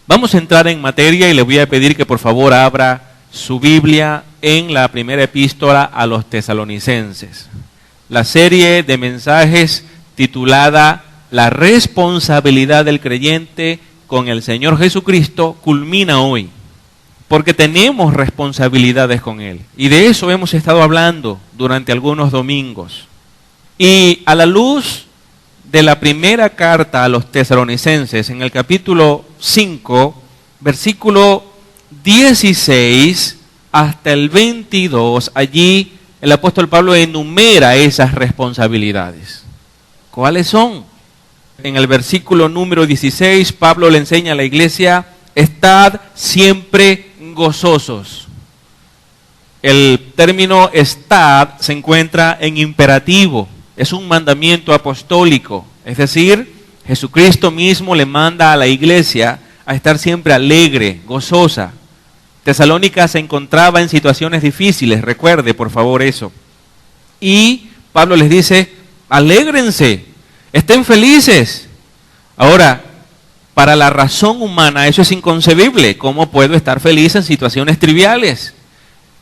Vamos a entrar en materia y le voy a pedir que por favor abra su Biblia en la primera epístola a los tesalonicenses. La serie de mensajes titulada La responsabilidad del creyente con el Señor Jesucristo culmina hoy, porque tenemos responsabilidades con Él. Y de eso hemos estado hablando durante algunos domingos. Y a la luz de la primera carta a los tesalonicenses, en el capítulo 5, versículo 16 hasta el 22, allí el apóstol Pablo enumera esas responsabilidades. ¿Cuáles son? En el versículo número 16, Pablo le enseña a la iglesia: estad siempre gozosos. El término estad se encuentra en imperativo, es un mandamiento apostólico, es decir, Jesucristo mismo le manda a la iglesia a estar siempre alegre, gozosa. Tesalónica se encontraba en situaciones difíciles, recuerde por favor eso. Y Pablo les dice: alégrense, estén felices. Ahora, para la razón humana eso es inconcebible. ¿Cómo puedo estar feliz en situaciones triviales?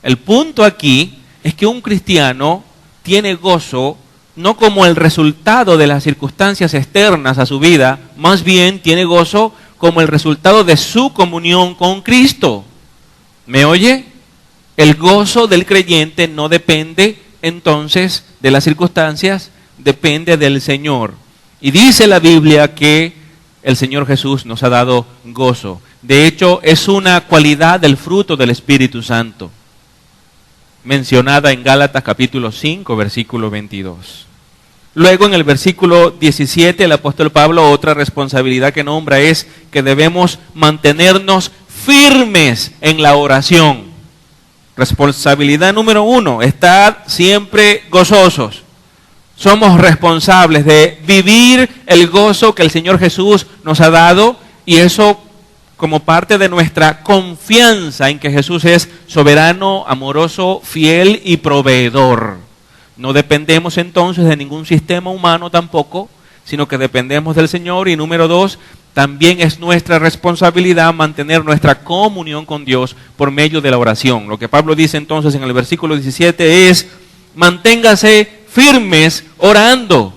El punto aquí es que un cristiano tiene gozo no como el resultado de las circunstancias externas a su vida, más bien tiene gozo como el resultado de su comunión con Cristo. ¿Me oye? El gozo del creyente no depende entonces de las circunstancias, depende del Señor. Y dice la Biblia que el Señor Jesús nos ha dado gozo. De hecho, es una cualidad del fruto del Espíritu Santo, mencionada en Gálatas capítulo 5, versículo 22. Luego en el versículo 17 el apóstol Pablo otra responsabilidad que nombra es que debemos mantenernos firmes en la oración. Responsabilidad número 1, estad siempre gozosos. Somos responsables de vivir el gozo que el Señor Jesús nos ha dado, y eso como parte de nuestra confianza en que Jesús es soberano, amoroso, fiel y proveedor. No dependemos entonces de ningún sistema humano tampoco, sino que dependemos del Señor. Y número 2, también es nuestra responsabilidad mantener nuestra comunión con Dios por medio de la oración. Lo que Pablo dice entonces en el versículo 17 es: manténgase firmes orando.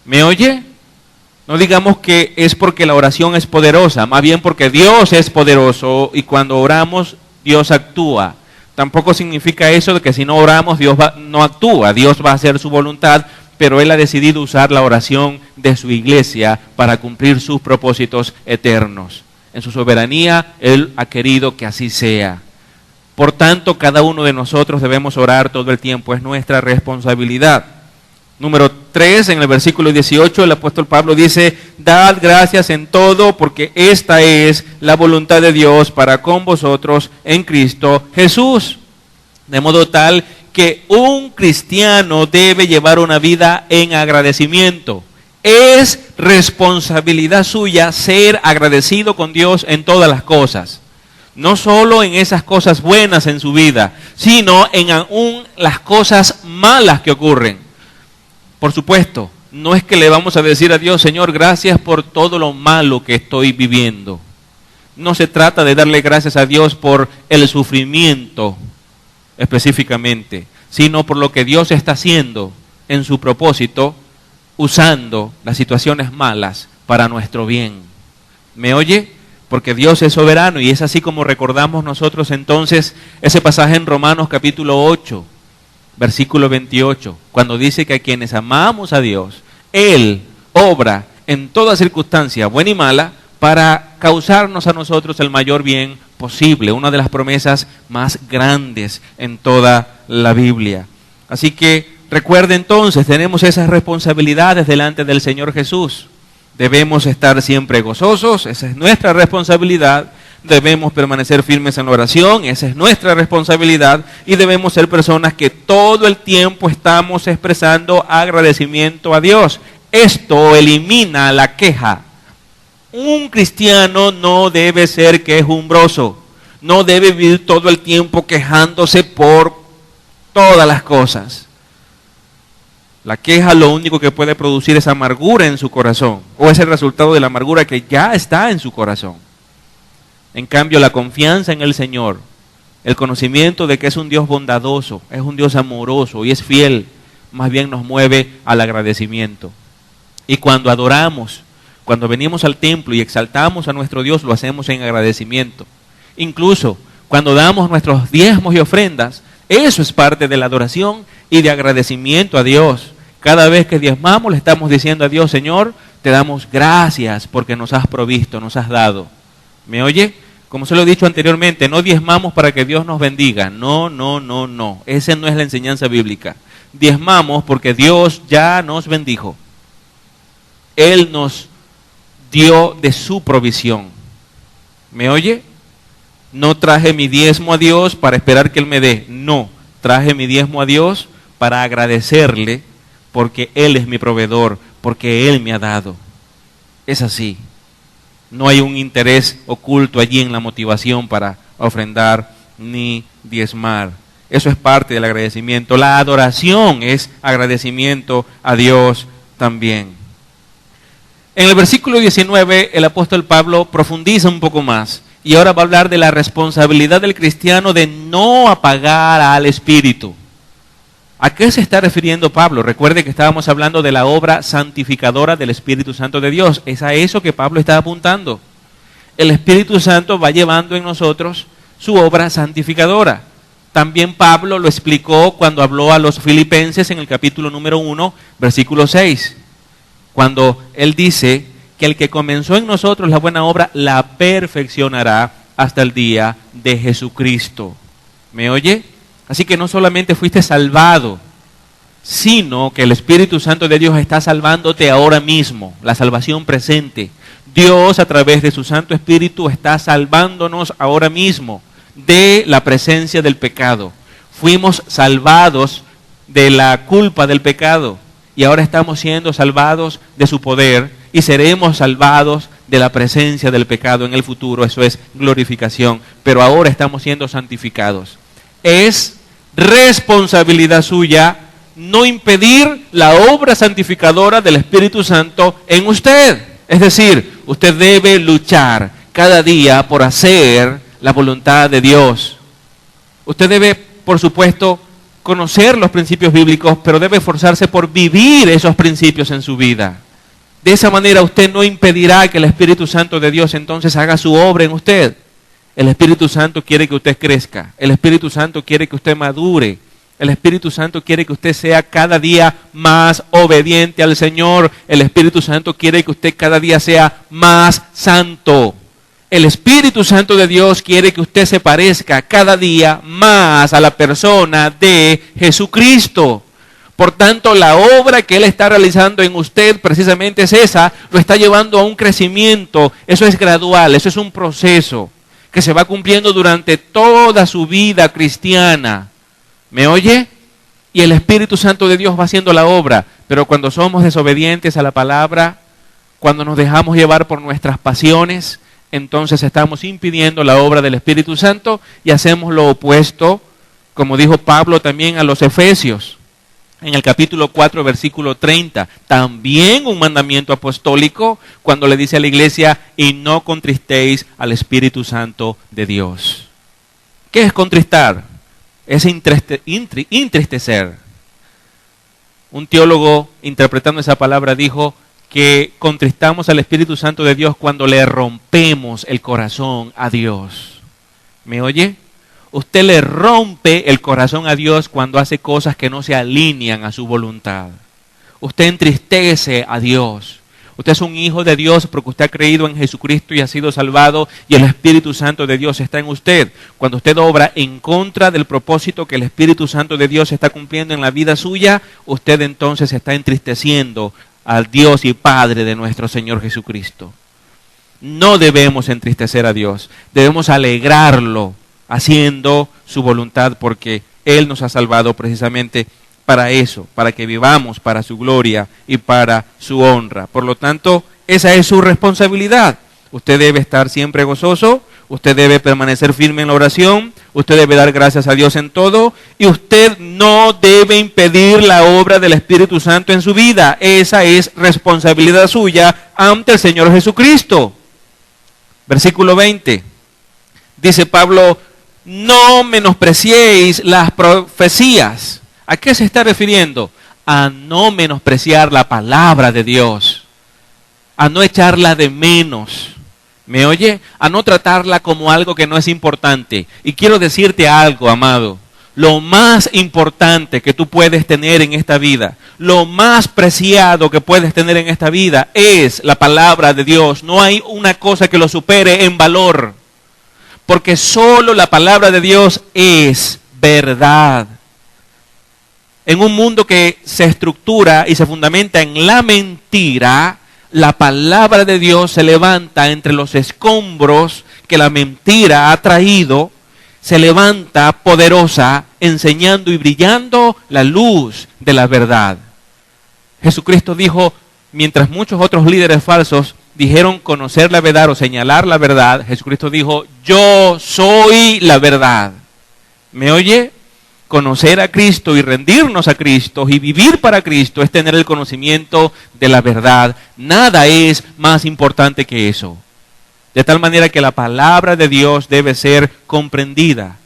¿Me oye? No digamos que es porque la oración es poderosa, más bien porque Dios es poderoso y cuando oramos Dios actúa. Tampoco significa eso de que si no oramos Dios no actúa, Dios va a hacer su voluntad, pero Él ha decidido usar la oración de su iglesia para cumplir sus propósitos eternos. En su soberanía Él ha querido que así sea. Por tanto, cada uno de nosotros debemos orar todo el tiempo, es nuestra responsabilidad. Número 3, en el versículo 18, el apóstol Pablo dice: dad gracias en todo, porque esta es la voluntad de Dios para con vosotros en Cristo Jesús. De modo tal que un cristiano debe llevar una vida en agradecimiento. Es responsabilidad suya ser agradecido con Dios en todas las cosas. No solo en esas cosas buenas en su vida, sino en aún las cosas malas que ocurren. Por supuesto, no es que le vamos a decir a Dios: Señor, gracias por todo lo malo que estoy viviendo. No se trata de darle gracias a Dios por el sufrimiento específicamente, sino por lo que Dios está haciendo en su propósito, usando las situaciones malas para nuestro bien. ¿Me oye? Porque Dios es soberano, y es así como recordamos nosotros entonces ese pasaje en Romanos capítulo 8, versículo 28, cuando dice que a quienes amamos a Dios, Él obra en toda circunstancia, buena y mala, para causarnos a nosotros el mayor bien posible. Una de las promesas más grandes en toda la Biblia. Así que recuerde entonces, tenemos esas responsabilidades delante del Señor Jesús. Debemos estar siempre gozosos, esa es nuestra responsabilidad. Debemos permanecer firmes en la oración, esa es nuestra responsabilidad. Y debemos ser personas que todo el tiempo estamos expresando agradecimiento a Dios. Esto elimina la queja. Un cristiano no debe ser quejumbroso, no debe vivir todo el tiempo quejándose por todas las cosas. La queja lo único que puede producir es amargura en su corazón, o es el resultado de la amargura que ya está en su corazón. En cambio, la confianza en el Señor, el conocimiento de que es un Dios bondadoso, es un Dios amoroso y es fiel, más bien nos mueve al agradecimiento. Y cuando adoramos, cuando venimos al templo y exaltamos a nuestro Dios, lo hacemos en agradecimiento. Incluso cuando damos nuestros diezmos y ofrendas, eso es parte de la adoración y de agradecimiento a Dios. Cada vez que diezmamos le estamos diciendo a Dios: Señor, te damos gracias porque nos has provisto, nos has dado. ¿Me oye? Como se lo he dicho anteriormente, no diezmamos para que Dios nos bendiga. No. Esa no es la enseñanza bíblica. Diezmamos porque Dios ya nos bendijo. Él nos dio de su provisión. ¿Me oye? No traje mi diezmo a Dios para esperar que Él me dé. No, traje mi diezmo a Dios para agradecerle porque Él es mi proveedor, porque Él me ha dado. Es así. No hay un interés oculto allí en la motivación para ofrendar ni diezmar. Eso es parte del agradecimiento. La adoración es agradecimiento a Dios también. En el versículo 19, el apóstol Pablo profundiza un poco más y ahora va a hablar de la responsabilidad del cristiano de no apagar al Espíritu. ¿A qué se está refiriendo Pablo? Recuerde que estábamos hablando de la obra santificadora del Espíritu Santo de Dios. Es a eso que Pablo está apuntando. El Espíritu Santo va llevando en nosotros su obra santificadora. También Pablo lo explicó cuando habló a los filipenses en el capítulo número 1, versículo 6. Cuando él dice que el que comenzó en nosotros la buena obra la perfeccionará hasta el día de Jesucristo. ¿Me oye? Así que no solamente fuiste salvado, sino que el Espíritu Santo de Dios está salvándote ahora mismo, la salvación presente. Dios a través de su Santo Espíritu está salvándonos ahora mismo de la presencia del pecado. Fuimos salvados de la culpa del pecado y ahora estamos siendo salvados de su poder y seremos salvados de la presencia del pecado en el futuro. Eso es glorificación, pero ahora estamos siendo santificados. Es responsabilidad suya no impedir la obra santificadora del Espíritu Santo en usted. Es decir, usted debe luchar cada día por hacer la voluntad de Dios. Usted debe, por supuesto, conocer los principios bíblicos, pero debe esforzarse por vivir esos principios en su vida. De esa manera usted no impedirá que el Espíritu Santo de Dios entonces haga su obra en usted. El Espíritu Santo quiere que usted crezca. El Espíritu Santo quiere que usted madure. El Espíritu Santo quiere que usted sea cada día más obediente al Señor. El Espíritu Santo quiere que usted cada día sea más santo. El Espíritu Santo de Dios quiere que usted se parezca cada día más a la persona de Jesucristo. Por tanto, la obra que Él está realizando en usted precisamente es esa, lo está llevando a un crecimiento. Eso es gradual, eso es un proceso que se va cumpliendo durante toda su vida cristiana. ¿Me oye? Y el Espíritu Santo de Dios va haciendo la obra, pero cuando somos desobedientes a la palabra, cuando nos dejamos llevar por nuestras pasiones, entonces estamos impidiendo la obra del Espíritu Santo y hacemos lo opuesto, como dijo Pablo también a los Efesios. En el capítulo 4, versículo 30, también un mandamiento apostólico cuando le dice a la iglesia: y no contristéis al Espíritu Santo de Dios. ¿Qué es contristar? Es entristecer. Un teólogo, interpretando esa palabra, dijo que contristamos al Espíritu Santo de Dios cuando le rompemos el corazón a Dios. ¿Me oye? Usted le rompe el corazón a Dios cuando hace cosas que no se alinean a su voluntad. Usted entristece a Dios. Usted es un hijo de Dios porque usted ha creído en Jesucristo y ha sido salvado y el Espíritu Santo de Dios está en usted. Cuando usted obra en contra del propósito que el Espíritu Santo de Dios está cumpliendo en la vida suya, usted entonces está entristeciendo al Dios y Padre de nuestro Señor Jesucristo. No debemos entristecer a Dios, debemos alegrarlo haciendo su voluntad, porque Él nos ha salvado precisamente para eso, para que vivamos para su gloria y para su honra. Por lo tanto, esa es su responsabilidad. Usted debe estar siempre gozoso, usted debe permanecer firme en la oración, usted debe dar gracias a Dios en todo, y usted no debe impedir la obra del Espíritu Santo en su vida. Esa es responsabilidad suya ante el Señor Jesucristo. Versículo 20. Dice Pablo, no menospreciéis las profecías. ¿A qué se está refiriendo? A no menospreciar la palabra de Dios, a no echarla de menos. ¿Me oye? A no tratarla como algo que no es importante. Y quiero decirte algo, amado. Lo más importante que tú puedes tener en esta vida, lo más preciado que puedes tener en esta vida es la palabra de Dios. No hay una cosa que lo supere en valor, porque solo la palabra de Dios es verdad. En un mundo que se estructura y se fundamenta en la mentira, la palabra de Dios se levanta entre los escombros que la mentira ha traído, se levanta poderosa, enseñando y brillando la luz de la verdad. Jesucristo dijo, mientras muchos otros líderes falsos dijeron conocer la verdad o señalar la verdad, Jesucristo dijo, yo soy la verdad. ¿Me oye? Conocer a Cristo y rendirnos a Cristo y vivir para Cristo es tener el conocimiento de la verdad. Nada es más importante que eso. De tal manera que la palabra de Dios debe ser comprendida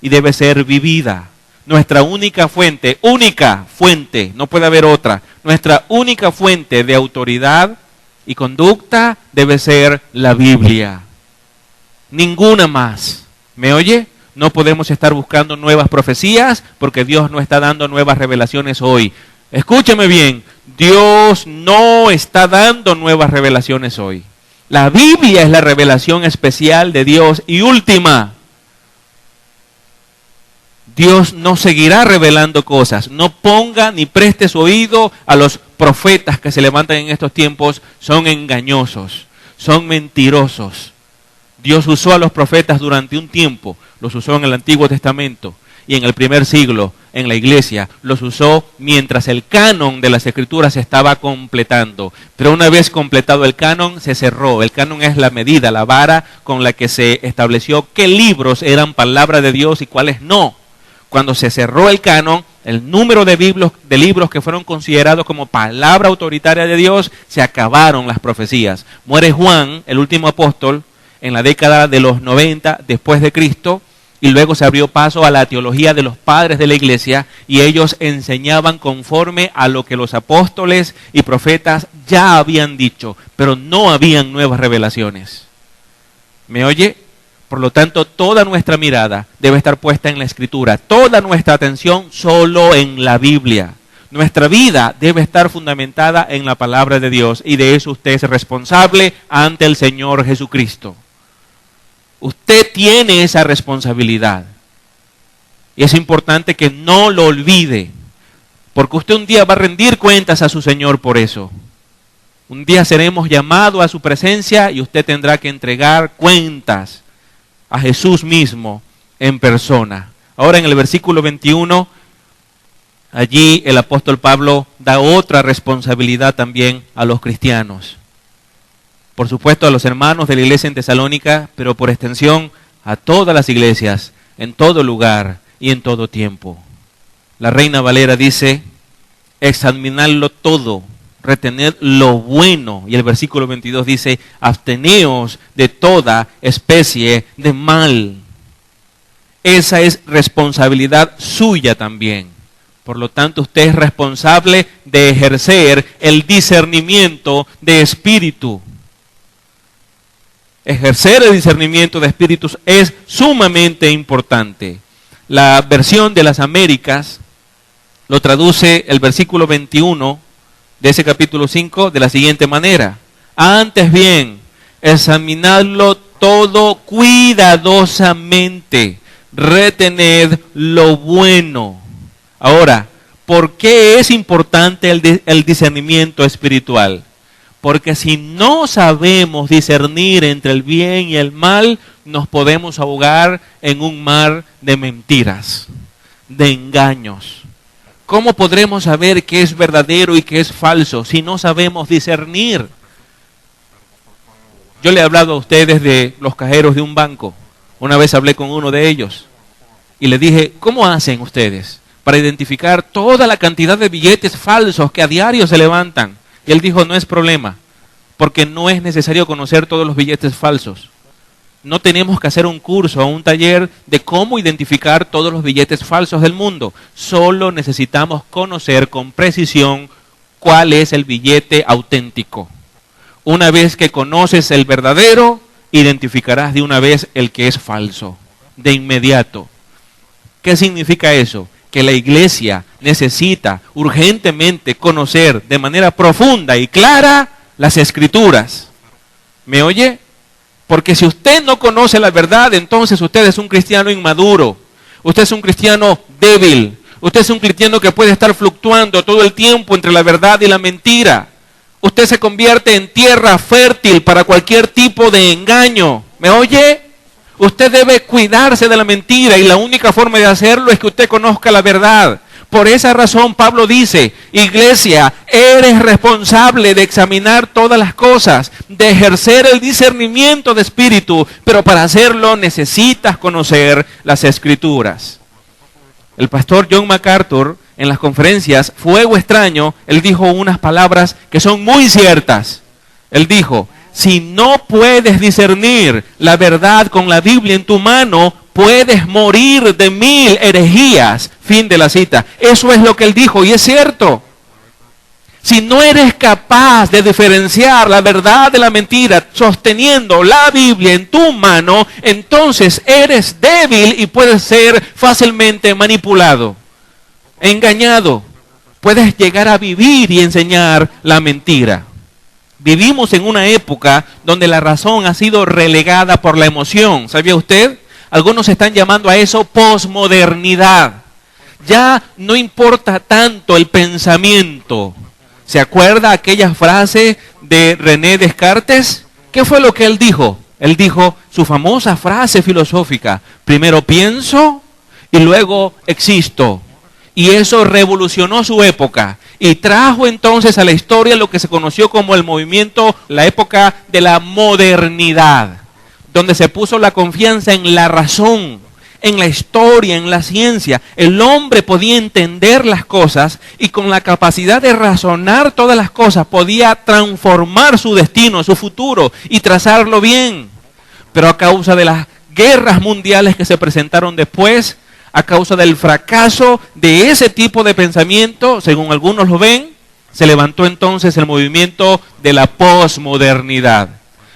y debe ser vivida. Nuestra única fuente, no puede haber otra, nuestra única fuente de autoridad y conducta debe ser la Biblia. Ninguna más. ¿Me oye? No podemos estar buscando nuevas profecías porque Dios no está dando nuevas revelaciones hoy. Escúcheme bien, Dios no está dando nuevas revelaciones hoy. La Biblia es la revelación especial de Dios y última. Dios no seguirá revelando cosas. No ponga ni preste su oído a los profetas que se levantan en estos tiempos. Son engañosos, son mentirosos. Dios usó a los profetas durante un tiempo. Los usó en el Antiguo Testamento y en el primer siglo en la iglesia. Los usó mientras el canon de las Escrituras se estaba completando. Pero una vez completado el canon, se cerró. El canon es la medida, la vara con la que se estableció qué libros eran palabra de Dios y cuáles no. Cuando se cerró el canon, el número de libros que fueron considerados como palabra autoritaria de Dios, se acabaron las profecías. Muere Juan, el último apóstol, en la década de los 90 después de Cristo, y luego se abrió paso a la teología de los padres de la iglesia, y ellos enseñaban conforme a lo que los apóstoles y profetas ya habían dicho, pero no habían nuevas revelaciones. ¿Me oye? Por lo tanto, toda nuestra mirada debe estar puesta en la Escritura, toda nuestra atención solo en la Biblia. Nuestra vida debe estar fundamentada en la palabra de Dios, y de eso usted es responsable ante el Señor Jesucristo. Usted tiene esa responsabilidad. Y es importante que no lo olvide, porque usted un día va a rendir cuentas a su Señor por eso. Un día seremos llamados a su presencia y usted tendrá que entregar cuentas a Jesús mismo en persona. Ahora en el versículo 21, allí el apóstol Pablo da otra responsabilidad también a los cristianos. Por supuesto a los hermanos de la iglesia en Tesalónica, pero por extensión a todas las iglesias, en todo lugar y en todo tiempo. La Reina Valera dice, examinadlo todo, retened lo bueno. Y el versículo 22 dice, absteneos de toda especie de mal. Esa es responsabilidad suya también. Por lo tanto, usted es responsable de ejercer el discernimiento de espíritu. Ejercer el discernimiento de espíritus es sumamente importante. La versión de las Américas lo traduce el versículo 21 de ese capítulo 5 de la siguiente manera. Antes bien, examinadlo todo cuidadosamente, retened lo bueno. Ahora, ¿por qué es importante el discernimiento espiritual? Porque si no sabemos discernir entre el bien y el mal, nos podemos ahogar en un mar de mentiras, de engaños. ¿Cómo podremos saber qué es verdadero y qué es falso si no sabemos discernir? Yo le he hablado a ustedes de los cajeros de un banco. Una vez hablé con uno de ellos y le dije, ¿cómo hacen ustedes para identificar toda la cantidad de billetes falsos que a diario se levantan? Y él dijo, no es problema, porque no es necesario conocer todos los billetes falsos. No tenemos que hacer un curso o un taller de cómo identificar todos los billetes falsos del mundo. Solo necesitamos conocer con precisión cuál es el billete auténtico. Una vez que conoces el verdadero, identificarás de una vez el que es falso, de inmediato. ¿Qué significa eso? Que la iglesia necesita urgentemente conocer de manera profunda y clara las Escrituras. ¿Me oye? Porque si usted no conoce la verdad, entonces usted es un cristiano inmaduro. Usted es un cristiano débil. Usted es un cristiano que puede estar fluctuando todo el tiempo entre la verdad y la mentira. Usted se convierte en tierra fértil para cualquier tipo de engaño. ¿Me oye? Usted debe cuidarse de la mentira y la única forma de hacerlo es que usted conozca la verdad. Por esa razón Pablo dice, iglesia, eres responsable de examinar todas las cosas, de ejercer el discernimiento de espíritu, pero para hacerlo necesitas conocer las Escrituras. El pastor John MacArthur, en las conferencias Fuego Extraño, él dijo unas palabras que son muy ciertas. Él dijo, si no puedes discernir la verdad con la Biblia en tu mano, puedes morir de 1000 herejías. Fin de la cita. Eso es lo que él dijo y es cierto. Si no eres capaz de diferenciar la verdad de la mentira sosteniendo la Biblia en tu mano, entonces eres débil y puedes ser fácilmente manipulado, engañado. Puedes llegar a vivir y enseñar la mentira. Vivimos en una época donde la razón ha sido relegada por la emoción. ¿Sabía usted? Algunos están llamando a eso posmodernidad. Ya no importa tanto el pensamiento. ¿Se acuerda aquella frase de René Descartes? ¿Qué fue lo que él dijo? Él dijo su famosa frase filosófica, primero pienso y luego existo. Y eso revolucionó su época y trajo entonces a la historia lo que se conoció como el movimiento, la época de la modernidad, donde se puso la confianza en la razón, en la historia, en la ciencia. El hombre podía entender las cosas y con la capacidad de razonar todas las cosas podía transformar su destino, su futuro y trazarlo bien. Pero a causa de las guerras mundiales que se presentaron después, a causa del fracaso de ese tipo de pensamiento, según algunos lo ven, se levantó entonces el movimiento de la posmodernidad.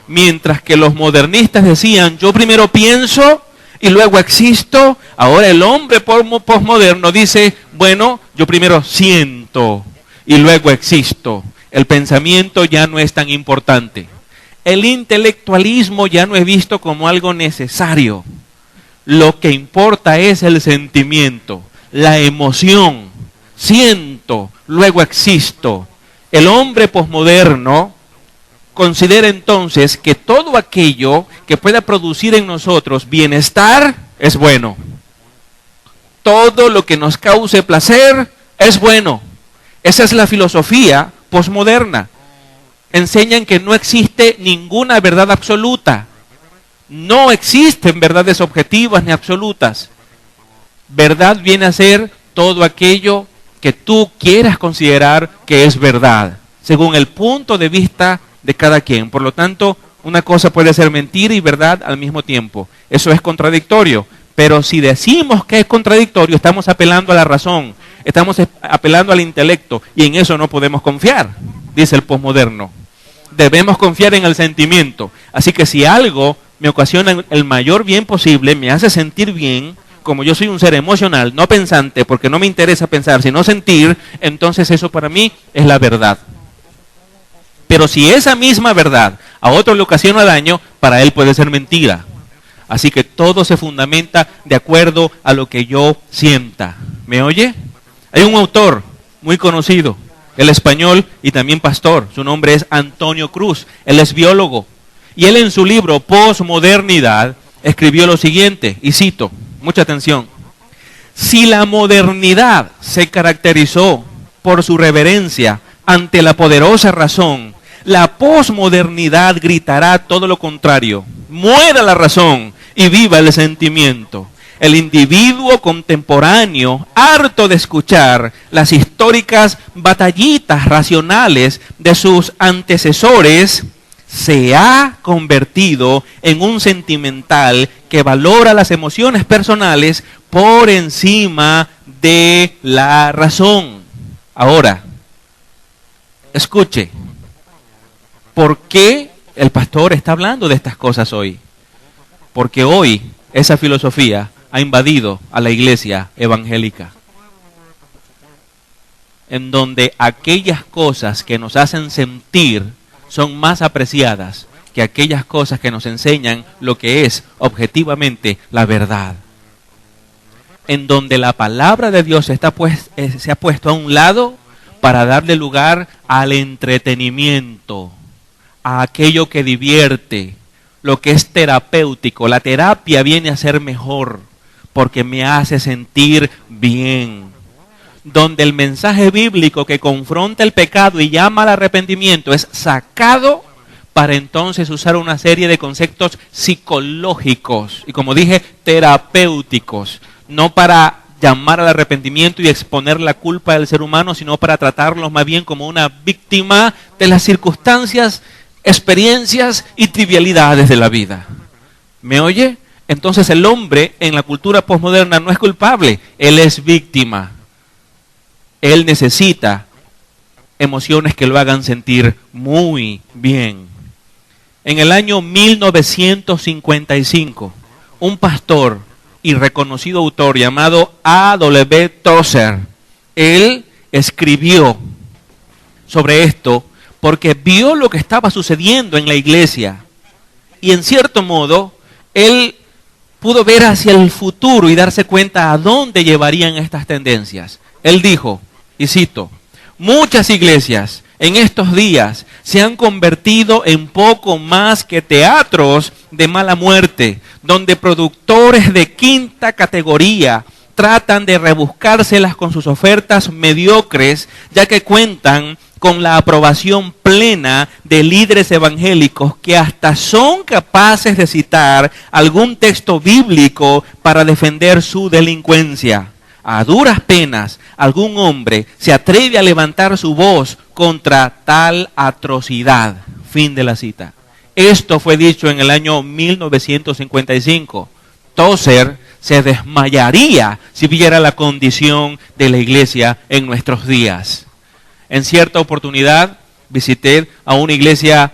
Mientras que los modernistas decían, yo primero pienso y luego existo, ahora el hombre posmoderno dice, bueno, yo primero siento y luego existo. El pensamiento ya no es tan importante. El intelectualismo ya no es visto como algo necesario. Lo que importa es el sentimiento, la emoción. Siento, luego existo. El hombre posmoderno considera entonces que todo aquello que pueda producir en nosotros bienestar es bueno. Todo lo que nos cause placer es bueno. Esa es la filosofía posmoderna. Enseñan que no existe ninguna verdad absoluta. No existen verdades objetivas ni absolutas. Verdad viene a ser todo aquello que tú quieras considerar que es verdad, según el punto de vista de cada quien. Por lo tanto, una cosa puede ser mentira y verdad al mismo tiempo. Eso es contradictorio. Pero si decimos que es contradictorio, estamos apelando a la razón, estamos apelando al intelecto, y en eso no podemos confiar, dice el posmoderno. Debemos confiar en el sentimiento. Así que si algo me ocasiona el mayor bien posible, me hace sentir bien, como yo soy un ser emocional, no pensante, porque no me interesa pensar, sino sentir, entonces eso para mí es la verdad. Pero si esa misma verdad a otro le ocasiona daño, para él puede ser mentira. Así que todo se fundamenta de acuerdo a lo que yo sienta. ¿Me oye? Hay un autor muy conocido, el español y también pastor, su nombre es Antonio Cruz, él es biólogo. Y él en su libro Posmodernidad escribió lo siguiente, y cito, mucha atención. Si la modernidad se caracterizó por su reverencia ante la poderosa razón, la posmodernidad gritará todo lo contrario. Muera la razón y viva el sentimiento. El individuo contemporáneo, harto de escuchar las históricas batallitas racionales de sus antecesores, se ha convertido en un sentimental que valora las emociones personales por encima de la razón. Ahora, escuche, ¿por qué el pastor está hablando de estas cosas hoy? Porque hoy esa filosofía ha invadido a la iglesia evangélica, en donde aquellas cosas que nos hacen sentir son más apreciadas que aquellas cosas que nos enseñan lo que es objetivamente la verdad. En donde la palabra de Dios se ha puesto a un lado para darle lugar al entretenimiento, a aquello que divierte, lo que es terapéutico. La terapia viene a ser mejor porque me hace sentir bien. Donde el mensaje bíblico que confronta el pecado y llama al arrepentimiento es sacado para entonces usar una serie de conceptos psicológicos y, como dije, terapéuticos, no para llamar al arrepentimiento y exponer la culpa del ser humano, sino para tratarlos más bien como una víctima de las circunstancias, experiencias y trivialidades de la vida. ¿Me oye? Entonces el hombre en la cultura posmoderna no es culpable, él es víctima. Él necesita emociones que lo hagan sentir muy bien. En el año 1955, un pastor y reconocido autor llamado A.W. Tozer, él escribió sobre esto porque vio lo que estaba sucediendo en la iglesia. Y en cierto modo, él pudo ver hacia el futuro y darse cuenta a dónde llevarían estas tendencias. Él dijo, y cito, muchas iglesias en estos días se han convertido en poco más que teatros de mala muerte, donde productores de quinta categoría tratan de rebuscárselas con sus ofertas mediocres, ya que cuentan con la aprobación plena de líderes evangélicos que hasta son capaces de citar algún texto bíblico para defender su delincuencia. A duras penas, algún hombre se atreve a levantar su voz contra tal atrocidad. Fin de la cita. Esto fue dicho en el año 1955. Tozer se desmayaría si viera la condición de la iglesia en nuestros días. En cierta oportunidad visité a una iglesia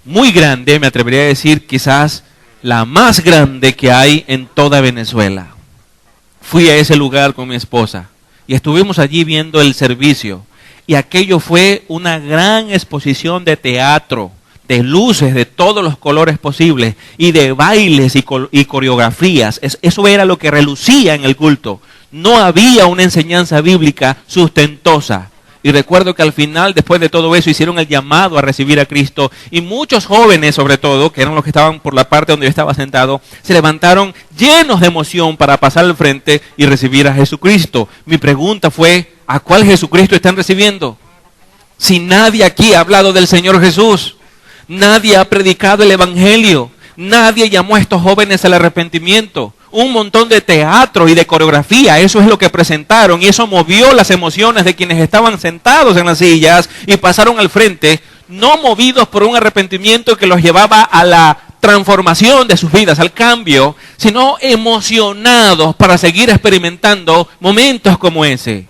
muy grande, me atrevería a decir quizás la más grande que hay en toda Venezuela. Fui a ese lugar con mi esposa y estuvimos allí viendo el servicio. Y aquello fue una gran exposición de teatro, de luces de todos los colores posibles y de bailes y coreografías. Eso era lo que relucía en el culto. No había una enseñanza bíblica sustentosa. Y recuerdo que al final, después de todo eso, hicieron el llamado a recibir a Cristo. Y muchos jóvenes, sobre todo, que eran los que estaban por la parte donde yo estaba sentado, se levantaron llenos de emoción para pasar al frente y recibir a Jesucristo. Mi pregunta fue, ¿a cuál Jesucristo están recibiendo? Si nadie aquí ha hablado del Señor Jesús, nadie ha predicado el Evangelio, nadie llamó a estos jóvenes al arrepentimiento. Un montón de teatro y de coreografía, eso es lo que presentaron y eso movió las emociones de quienes estaban sentados en las sillas y pasaron al frente, no movidos por un arrepentimiento que los llevaba a la transformación de sus vidas, al cambio, sino emocionados para seguir experimentando momentos como ese.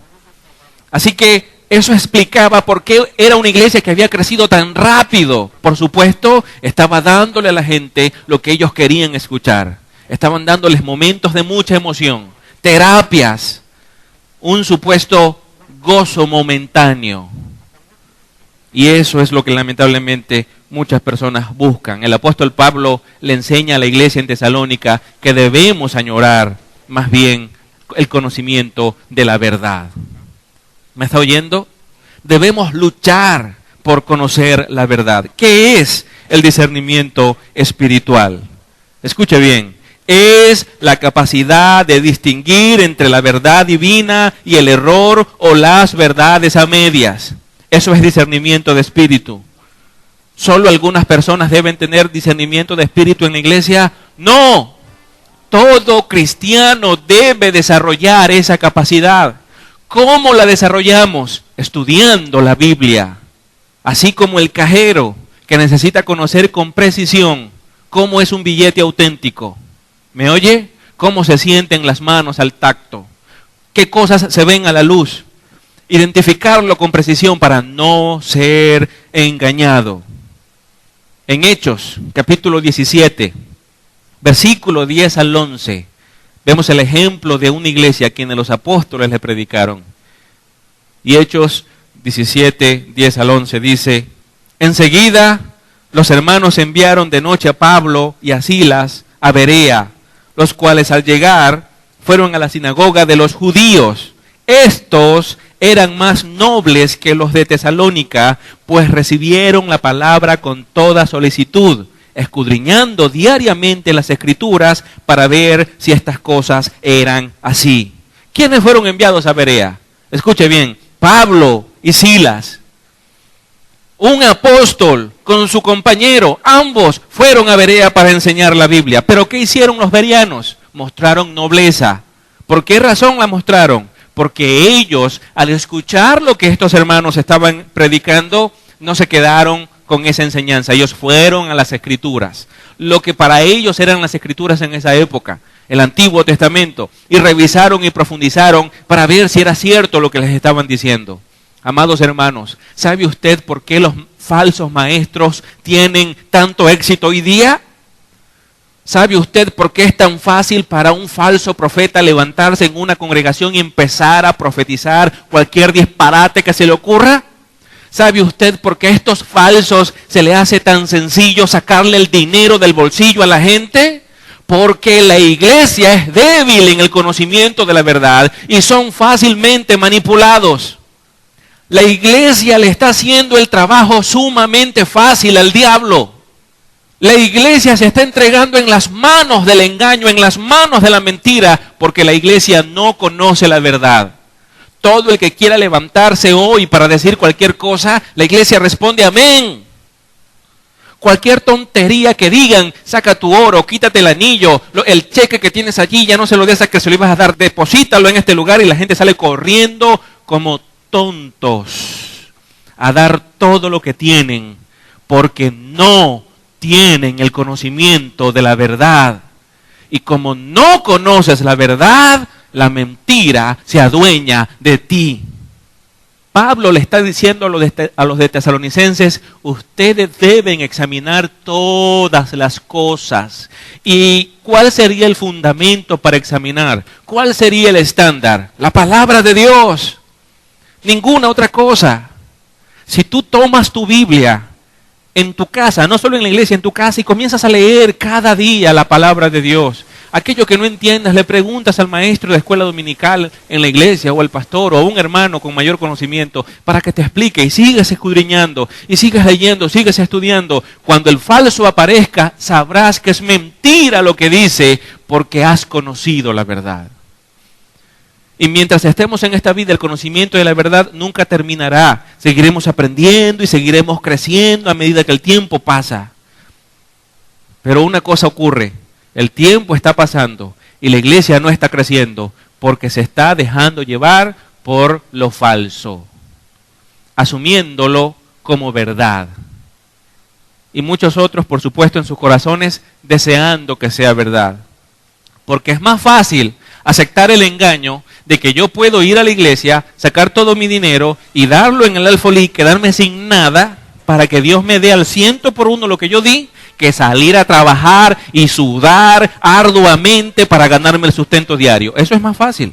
Así que eso explicaba por qué era una iglesia que había crecido tan rápido. Por supuesto, estaba dándole a la gente lo que ellos querían escuchar. Estaban dándoles momentos de mucha emoción, terapias, un supuesto gozo momentáneo. Y eso es lo que lamentablemente muchas personas buscan. El apóstol Pablo le enseña a la iglesia en Tesalónica que debemos añorar más bien el conocimiento de la verdad. ¿Me está oyendo? Debemos luchar por conocer la verdad. ¿Qué es el discernimiento espiritual? Escuche bien. Es la capacidad de distinguir entre la verdad divina y el error o las verdades a medias. Eso es discernimiento de espíritu. ¿Solo algunas personas deben tener discernimiento de espíritu en la iglesia? No. Todo cristiano debe desarrollar esa capacidad. ¿Cómo la desarrollamos? Estudiando la Biblia. Así como el cajero que necesita conocer con precisión cómo es un billete auténtico. ¿Me oye? Cómo se sienten las manos al tacto, qué cosas se ven a la luz. Identificarlo con precisión para no ser engañado. En Hechos, capítulo 17, versículo 10 al 11, vemos el ejemplo de una iglesia a quienes los apóstoles le predicaron. Y Hechos 17, 10 al 11 dice: enseguida los hermanos enviaron de noche a Pablo y a Silas a Berea, los cuales al llegar fueron a la sinagoga de los judíos. Estos eran más nobles que los de Tesalónica, pues recibieron la palabra con toda solicitud, escudriñando diariamente las Escrituras para ver si estas cosas eran así. ¿Quiénes fueron enviados a Berea? Escuche bien, Pablo y Silas. Un apóstol con su compañero, ambos fueron a Berea para enseñar la Biblia. ¿Pero qué hicieron los bereanos? Mostraron nobleza. ¿Por qué razón la mostraron? Porque ellos, al escuchar lo que estos hermanos estaban predicando, no se quedaron con esa enseñanza. Ellos fueron a las Escrituras, lo que para ellos eran las Escrituras en esa época, el Antiguo Testamento, y revisaron y profundizaron para ver si era cierto lo que les estaban diciendo. Amados hermanos, ¿sabe usted por qué los falsos maestros tienen tanto éxito hoy día? ¿Sabe usted por qué es tan fácil para un falso profeta levantarse en una congregación y empezar a profetizar cualquier disparate que se le ocurra? ¿Sabe usted por qué a estos falsos se le hace tan sencillo sacarle el dinero del bolsillo a la gente? Porque la iglesia es débil en el conocimiento de la verdad y son fácilmente manipulados. La iglesia le está haciendo el trabajo sumamente fácil al diablo. La iglesia se está entregando en las manos del engaño, en las manos de la mentira, porque la iglesia no conoce la verdad. Todo el que quiera levantarse hoy para decir cualquier cosa, la iglesia responde amén. Cualquier tontería que digan, saca tu oro, quítate el anillo, el cheque que tienes allí, ya no se lo des a que se lo ibas a dar, deposítalo en este lugar, y la gente sale corriendo como tontos a dar todo lo que tienen, porque no tienen el conocimiento de la verdad. Y como no conoces la verdad, la mentira se adueña de ti. Pablo le está diciendo a los de Tesalonicenses: ustedes deben examinar todas las cosas. ¿Y cuál sería el fundamento para examinar? ¿Cuál sería el estándar? La palabra de Dios. Ninguna otra cosa. Si tú tomas tu Biblia en tu casa, no solo en la iglesia, en tu casa, y comienzas a leer cada día la palabra de Dios, aquello que no entiendas, le preguntas al maestro de escuela dominical en la iglesia, o al pastor, o a un hermano con mayor conocimiento, para que te explique, y sigues escudriñando, y sigues leyendo, sigues estudiando. Cuando el falso aparezca, sabrás que es mentira lo que dice, porque has conocido la verdad. Y mientras estemos en esta vida, el conocimiento de la verdad nunca terminará. Seguiremos aprendiendo y seguiremos creciendo a medida que el tiempo pasa. Pero una cosa ocurre: el tiempo está pasando y la iglesia no está creciendo porque se está dejando llevar por lo falso, asumiéndolo como verdad. Y muchos otros, por supuesto, en sus corazones deseando que sea verdad. Porque es más fácil aceptar el engaño de que yo puedo ir a la iglesia, sacar todo mi dinero y darlo en el alfolí, quedarme sin nada para que Dios me dé al 100% lo que yo di, que salir a trabajar y sudar arduamente para ganarme el sustento diario. Eso es más fácil.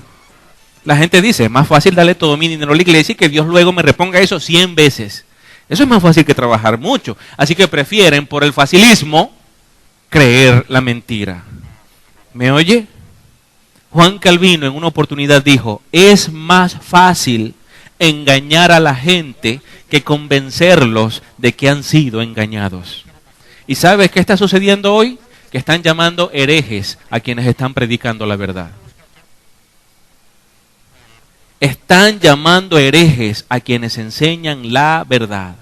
La gente dice: es más fácil darle todo mi dinero a la iglesia y que Dios luego me reponga eso 100 veces. Eso es más fácil que trabajar mucho. Así que prefieren, por el facilismo, creer la mentira. ¿Me oye? Juan Calvino en una oportunidad dijo: es más fácil engañar a la gente que convencerlos de que han sido engañados. ¿Y sabes qué está sucediendo hoy? Que están llamando herejes a quienes están predicando la verdad. Están llamando herejes a quienes enseñan la verdad,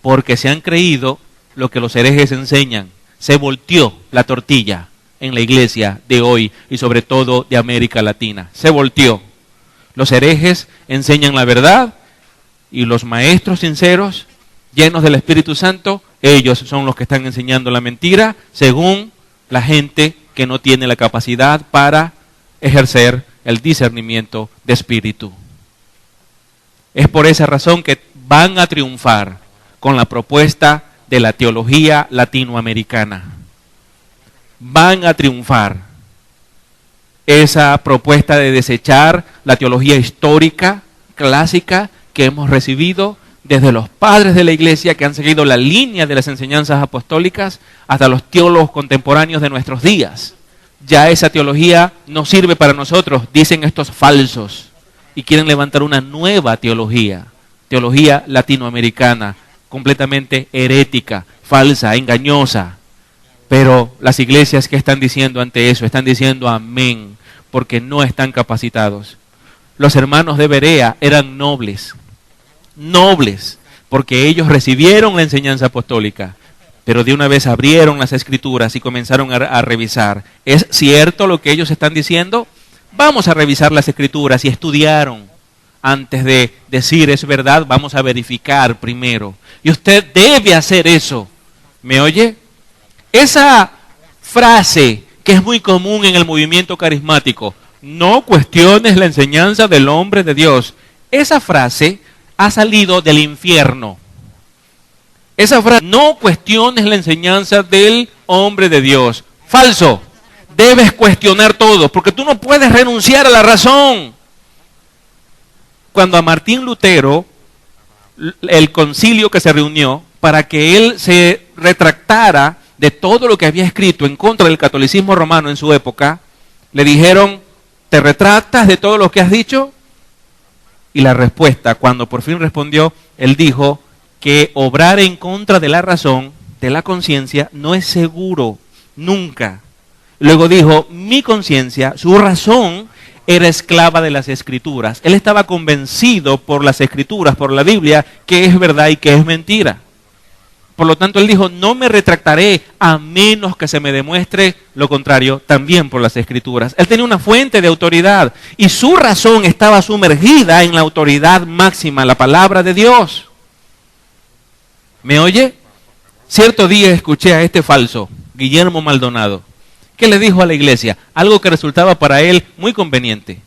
porque se han creído lo que los herejes enseñan. Se volteó la tortilla en la iglesia de hoy y sobre todo de América Latina. Se volteó. Los herejes enseñan la verdad y los maestros sinceros llenos del Espíritu Santo, ellos son los que están enseñando la mentira, según la gente que no tiene la capacidad para ejercer el discernimiento de espíritu. Es por esa razón que van a triunfar con la propuesta de la teología latinoamericana. Van a triunfar. Esa propuesta de desechar la teología histórica, clásica, que hemos recibido desde los padres de la iglesia que han seguido la línea de las enseñanzas apostólicas hasta los teólogos contemporáneos de nuestros días. Ya esa teología no sirve para nosotros, dicen estos falsos, y quieren levantar una nueva teología latinoamericana, completamente herética, falsa, engañosa. Pero las iglesias, ¿qué están diciendo ante eso? Están diciendo amén, porque no están capacitados. Los hermanos de Berea eran nobles, porque ellos recibieron la enseñanza apostólica, pero de una vez abrieron las escrituras y comenzaron a revisar. ¿Es cierto lo que ellos están diciendo? Vamos a revisar las escrituras, y estudiaron. Antes de decir es verdad, vamos a verificar primero. Y usted debe hacer eso. ¿Me oye? Esa frase que es muy común en el movimiento carismático, no cuestiones la enseñanza del hombre de Dios. Esa frase ha salido del infierno. Esa frase, no cuestiones la enseñanza del hombre de Dios. Falso. Debes cuestionar todo, porque tú no puedes renunciar a la razón. Cuando a Martín Lutero, el concilio que se reunió para que él se retractara de todo lo que había escrito en contra del catolicismo romano en su época, le dijeron, ¿te retractas de todo lo que has dicho? Y la respuesta, cuando por fin respondió, él dijo que obrar en contra de la razón, de la conciencia, no es seguro, nunca. Luego dijo, mi conciencia, su razón, era esclava de las escrituras. Él estaba convencido por las escrituras, por la Biblia, que es verdad y que es mentira. Por lo tanto, él dijo, no me retractaré a menos que se me demuestre lo contrario, también por las escrituras. Él tenía una fuente de autoridad y su razón estaba sumergida en la autoridad máxima, la palabra de Dios. ¿Me oye? Cierto día escuché a este falso, Guillermo Maldonado, que le dijo a la iglesia algo que resultaba para él muy conveniente.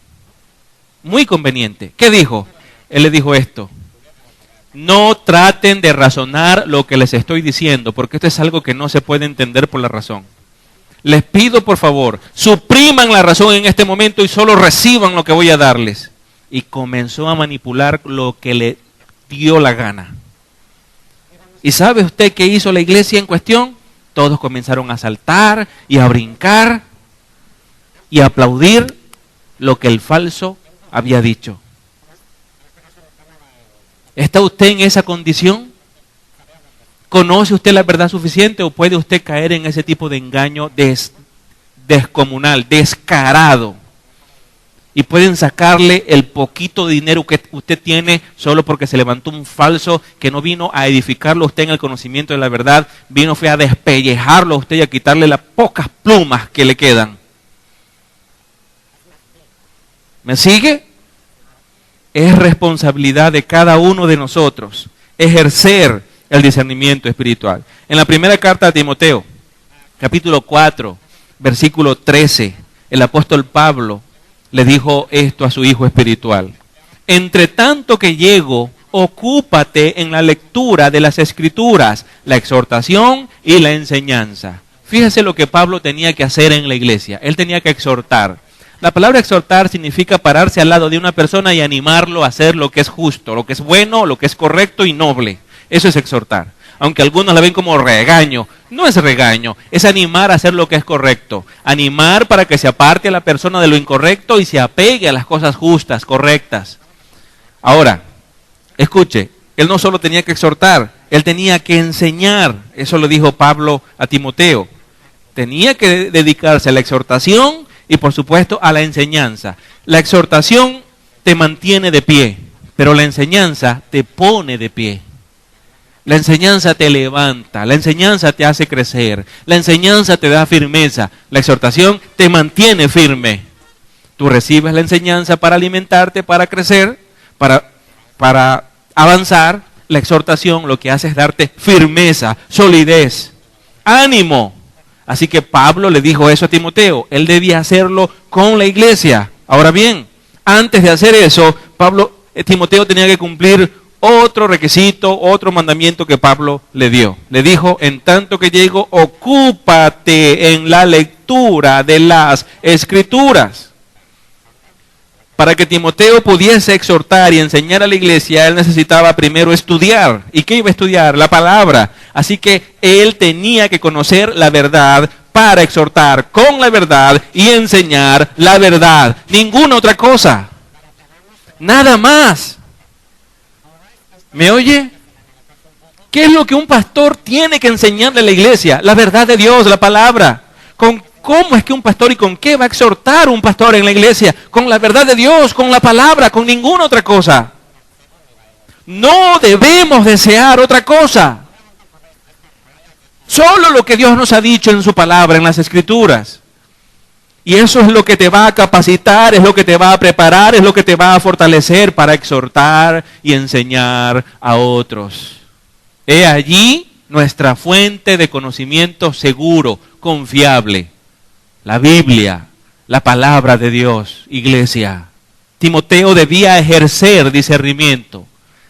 Muy conveniente. ¿Qué dijo? Él le dijo esto: no traten de razonar lo que les estoy diciendo, porque esto es algo que no se puede entender por la razón. Les pido, por favor, supriman la razón en este momento y solo reciban lo que voy a darles. Y comenzó a manipular lo que le dio la gana. ¿Y sabe usted qué hizo la iglesia en cuestión? Todos comenzaron a saltar y a brincar y a aplaudir lo que el falso había dicho. ¿Está usted en esa condición? ¿Conoce usted la verdad suficiente o puede usted caer en ese tipo de engaño descomunal, descarado? Y pueden sacarle el poquito dinero que usted tiene solo porque se levantó un falso que no vino a edificarlo a usted en el conocimiento de la verdad, fue a despellejarlo a usted y a quitarle las pocas plumas que le quedan. ¿Me sigue? Es responsabilidad de cada uno de nosotros ejercer el discernimiento espiritual. En la primera carta a Timoteo, capítulo 4, versículo 13, el apóstol Pablo le dijo esto a su hijo espiritual: entre tanto que llego, ocúpate en la lectura de las escrituras, la exhortación y la enseñanza. Fíjese lo que Pablo tenía que hacer en la iglesia. Él tenía que exhortar. La palabra exhortar significa pararse al lado de una persona y animarlo a hacer lo que es justo, lo que es bueno, lo que es correcto y noble. Eso es exhortar. Aunque algunos la ven como regaño, no es regaño, es animar a hacer lo que es correcto. Animar para que se aparte a la persona de lo incorrecto y se apegue a las cosas justas, correctas. Ahora, escuche, él no solo tenía que exhortar, él tenía que enseñar. Eso lo dijo Pablo a Timoteo. Tenía que dedicarse a la exhortación y por supuesto a la enseñanza. La exhortación te mantiene de pie, pero la enseñanza te pone de pie. La enseñanza te levanta, la enseñanza te hace crecer, la enseñanza te da firmeza, la exhortación te mantiene firme. Tú recibes la enseñanza para alimentarte, para crecer, para avanzar, La exhortación lo que hace es darte firmeza, solidez, ánimo. Así que Pablo le dijo eso a Timoteo. Él debía hacerlo con la iglesia. Ahora bien, antes de hacer eso, Timoteo tenía que cumplir otro requisito, otro mandamiento que Pablo le dio. Le dijo, en tanto que llego, ocúpate en la lectura de las Escrituras. Para que Timoteo pudiese exhortar y enseñar a la iglesia, él necesitaba primero estudiar. ¿Y qué iba a estudiar? La palabra. Así que él tenía que conocer la verdad para exhortar con la verdad y enseñar la verdad. Ninguna otra cosa. Nada más. ¿Me oye? ¿Qué es lo que un pastor tiene que enseñarle a la iglesia? La verdad de Dios, la palabra. ¿Cómo es que un pastor y con qué va a exhortar un pastor en la iglesia? Con la verdad de Dios, con la palabra, con ninguna otra cosa. No debemos desear otra cosa. Solo lo que Dios nos ha dicho en su palabra, en las Escrituras. Y eso es lo que te va a capacitar, es lo que te va a preparar, es lo que te va a fortalecer para exhortar y enseñar a otros. He allí nuestra fuente de conocimiento seguro, confiable. La Biblia, la palabra de Dios, iglesia. Timoteo debía ejercer discernimiento,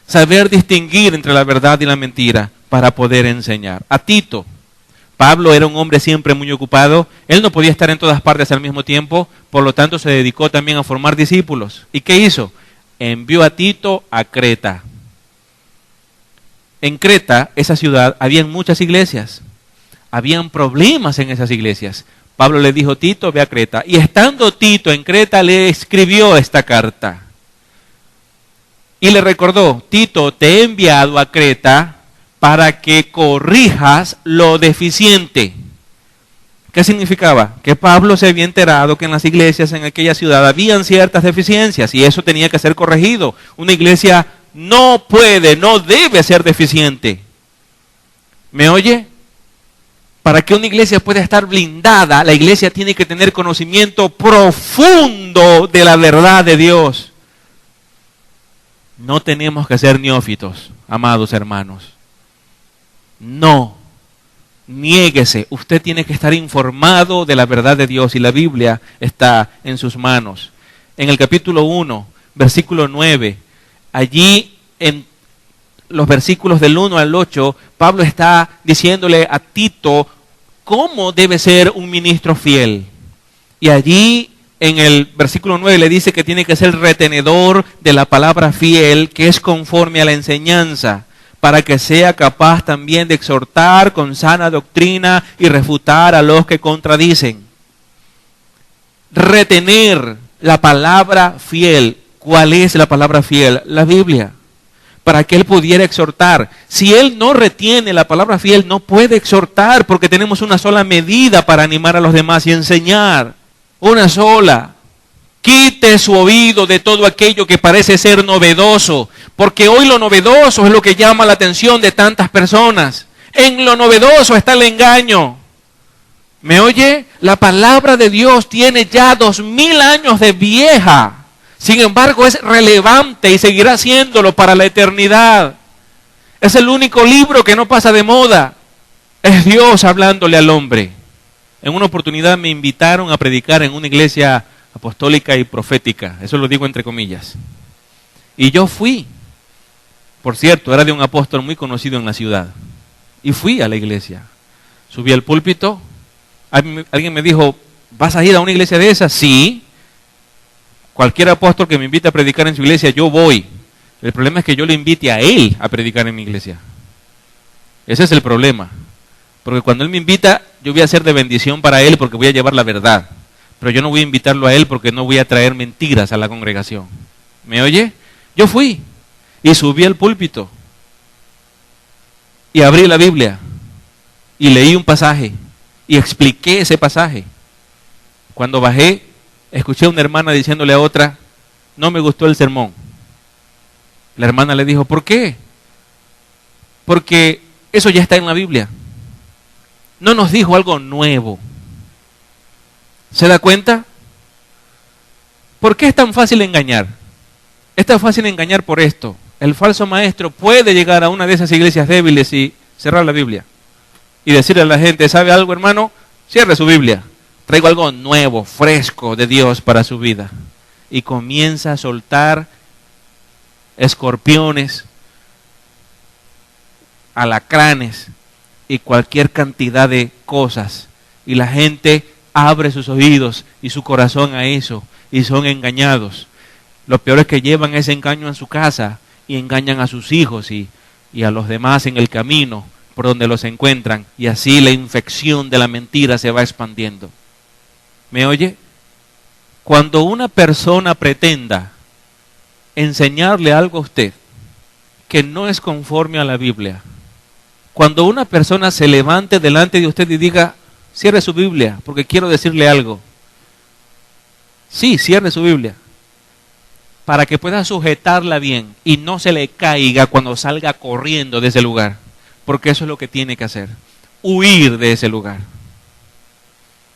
saber distinguir entre la verdad y la mentira para poder enseñar. A Tito, Pablo era un hombre siempre muy ocupado, él no podía estar en todas partes al mismo tiempo, por lo tanto se dedicó también a formar discípulos. ¿Y qué hizo? Envió a Tito a Creta. En Creta, esa ciudad, habían muchas iglesias, habían problemas en esas iglesias. Pablo le dijo, Tito, ve a Creta. Y estando Tito en Creta, le escribió esta carta. Y le recordó, Tito, te he enviado a Creta para que corrijas lo deficiente. ¿Qué significaba? Que Pablo se había enterado que en las iglesias en aquella ciudad habían ciertas deficiencias y eso tenía que ser corregido. Una iglesia no puede, no debe ser deficiente. ¿Me oye? Para que una iglesia pueda estar blindada, la iglesia tiene que tener conocimiento profundo de la verdad de Dios. No tenemos que ser neófitos, amados hermanos. No, niéguese. Usted tiene que estar informado de la verdad de Dios y la Biblia está en sus manos. En el capítulo 1, versículo 9, allí en los versículos del 1 al 8, Pablo está diciéndole a Tito cómo debe ser un ministro fiel. Y allí en el versículo 9 le dice que tiene que ser retenedor de la palabra fiel, que es conforme a la enseñanza, para que sea capaz también de exhortar con sana doctrina y refutar a los que contradicen. Retener la palabra fiel. ¿Cuál es la palabra fiel? La Biblia. Para que él pudiera exhortar. Si él no retiene la palabra fiel, no puede exhortar, porque tenemos una sola medida para animar a los demás y enseñar. Una sola. Quite su oído de todo aquello que parece ser novedoso, porque hoy lo novedoso es lo que llama la atención de tantas personas. En lo novedoso está el engaño. ¿Me oye? La palabra de Dios tiene ya 2000 años de vieja. Sin embargo, es relevante y seguirá siéndolo para la eternidad. Es el único libro que no pasa de moda. Es Dios hablándole al hombre. En una oportunidad me invitaron a predicar en una iglesia apostólica y profética. Eso lo digo entre comillas. Y yo fui. Por cierto, era de un apóstol muy conocido en la ciudad. Y fui a la iglesia. Subí al púlpito. Alguien me dijo, ¿vas a ir a una iglesia de esas? Sí. Cualquier apóstol que me invite a predicar en su iglesia, yo voy. El problema es que yo le invite a él a predicar en mi iglesia. Ese es el problema. Porque cuando él me invita, yo voy a ser de bendición para él porque voy a llevar la verdad. Pero yo no voy a invitarlo a él porque no voy a traer mentiras a la congregación. ¿Me oye? Yo fui y subí al púlpito y abrí la Biblia y leí un pasaje y expliqué ese pasaje. Cuando bajé, escuché a una hermana diciéndole a otra, no me gustó el sermón. La hermana le dijo, ¿por qué? Porque eso ya está en la Biblia. No nos dijo algo nuevo. ¿Se da cuenta? ¿Por qué es tan fácil engañar? Es tan fácil engañar por esto. el falso maestro puede llegar a una de esas iglesias débiles y cerrar la Biblia. Y decirle a la gente, ¿sabe algo, hermano? Cierre su Biblia. Traigo algo nuevo, fresco de Dios para su vida. Y comienza a soltar escorpiones, alacranes y cualquier cantidad de cosas. Y la gente abre sus oídos y su corazón a eso y son engañados. Lo peor es que llevan ese engaño en su casa y engañan a sus hijos y a los demás en el camino por donde los encuentran. Y así la infección de la mentira se va expandiendo. ¿Me oye? Cuando una persona pretenda enseñarle algo a usted que no es conforme a la Biblia, cuando una persona se levante delante de usted y diga, cierre su Biblia, porque quiero decirle algo. Sí, cierre su Biblia, para que pueda sujetarla bien y no se le caiga cuando salga corriendo de ese lugar, porque eso es lo que tiene que hacer, huir de ese lugar,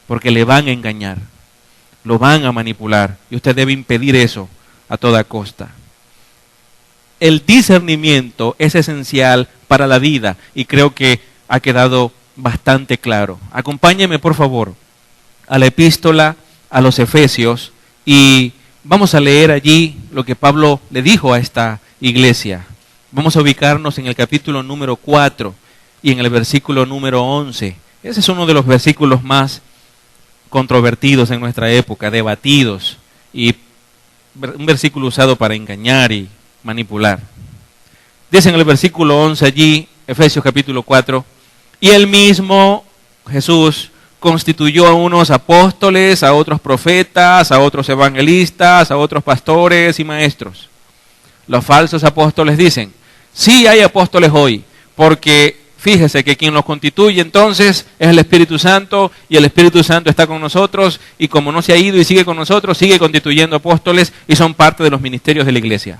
porque le van a engañar, lo van a manipular, y usted debe impedir eso a toda costa. El discernimiento es esencial para la vida y creo que ha quedado bastante claro. Acompáñeme, por favor, a la epístola a los Efesios y vamos a leer allí lo que Pablo le dijo a esta iglesia. Vamos a ubicarnos en el capítulo número 4 y en el versículo número 11. Ese es uno de los versículos más controvertidos en nuestra época, debatidos, y un versículo usado para engañar y manipular. Dice en el versículo 11 allí, Efesios capítulo 4, y él mismo, Jesús, constituyó a unos apóstoles, a otros profetas, a otros evangelistas, a otros pastores y maestros. Los falsos apóstoles dicen, sí hay apóstoles hoy, porque fíjese que quien los constituye entonces es el Espíritu Santo, y el Espíritu Santo está con nosotros, y como no se ha ido y sigue con nosotros, sigue constituyendo apóstoles y son parte de los ministerios de la iglesia.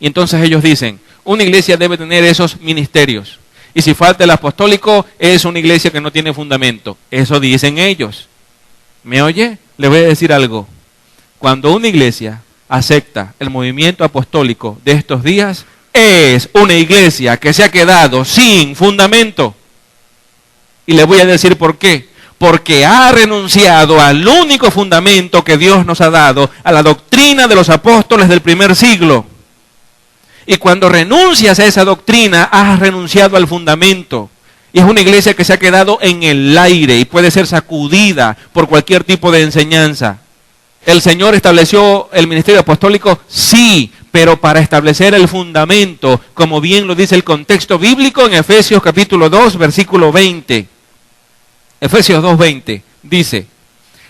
Y entonces ellos dicen, una iglesia debe tener esos ministerios. Y si falta el apostólico, es una iglesia que no tiene fundamento. Eso dicen ellos. ¿Me oye? Le voy a decir algo. Cuando una iglesia acepta el movimiento apostólico de estos días, es una iglesia que se ha quedado sin fundamento. Y le voy a decir por qué. Porque ha renunciado al único fundamento que Dios nos ha dado, a la doctrina de los apóstoles del primer siglo. Y cuando renuncias a esa doctrina, has renunciado al fundamento. Y es una iglesia que se ha quedado en el aire y puede ser sacudida por cualquier tipo de enseñanza. ¿El Señor estableció el ministerio apostólico? Sí, pero para establecer el fundamento, como bien lo dice el contexto bíblico en Efesios capítulo 2, versículo 20. Efesios 2:20 dice,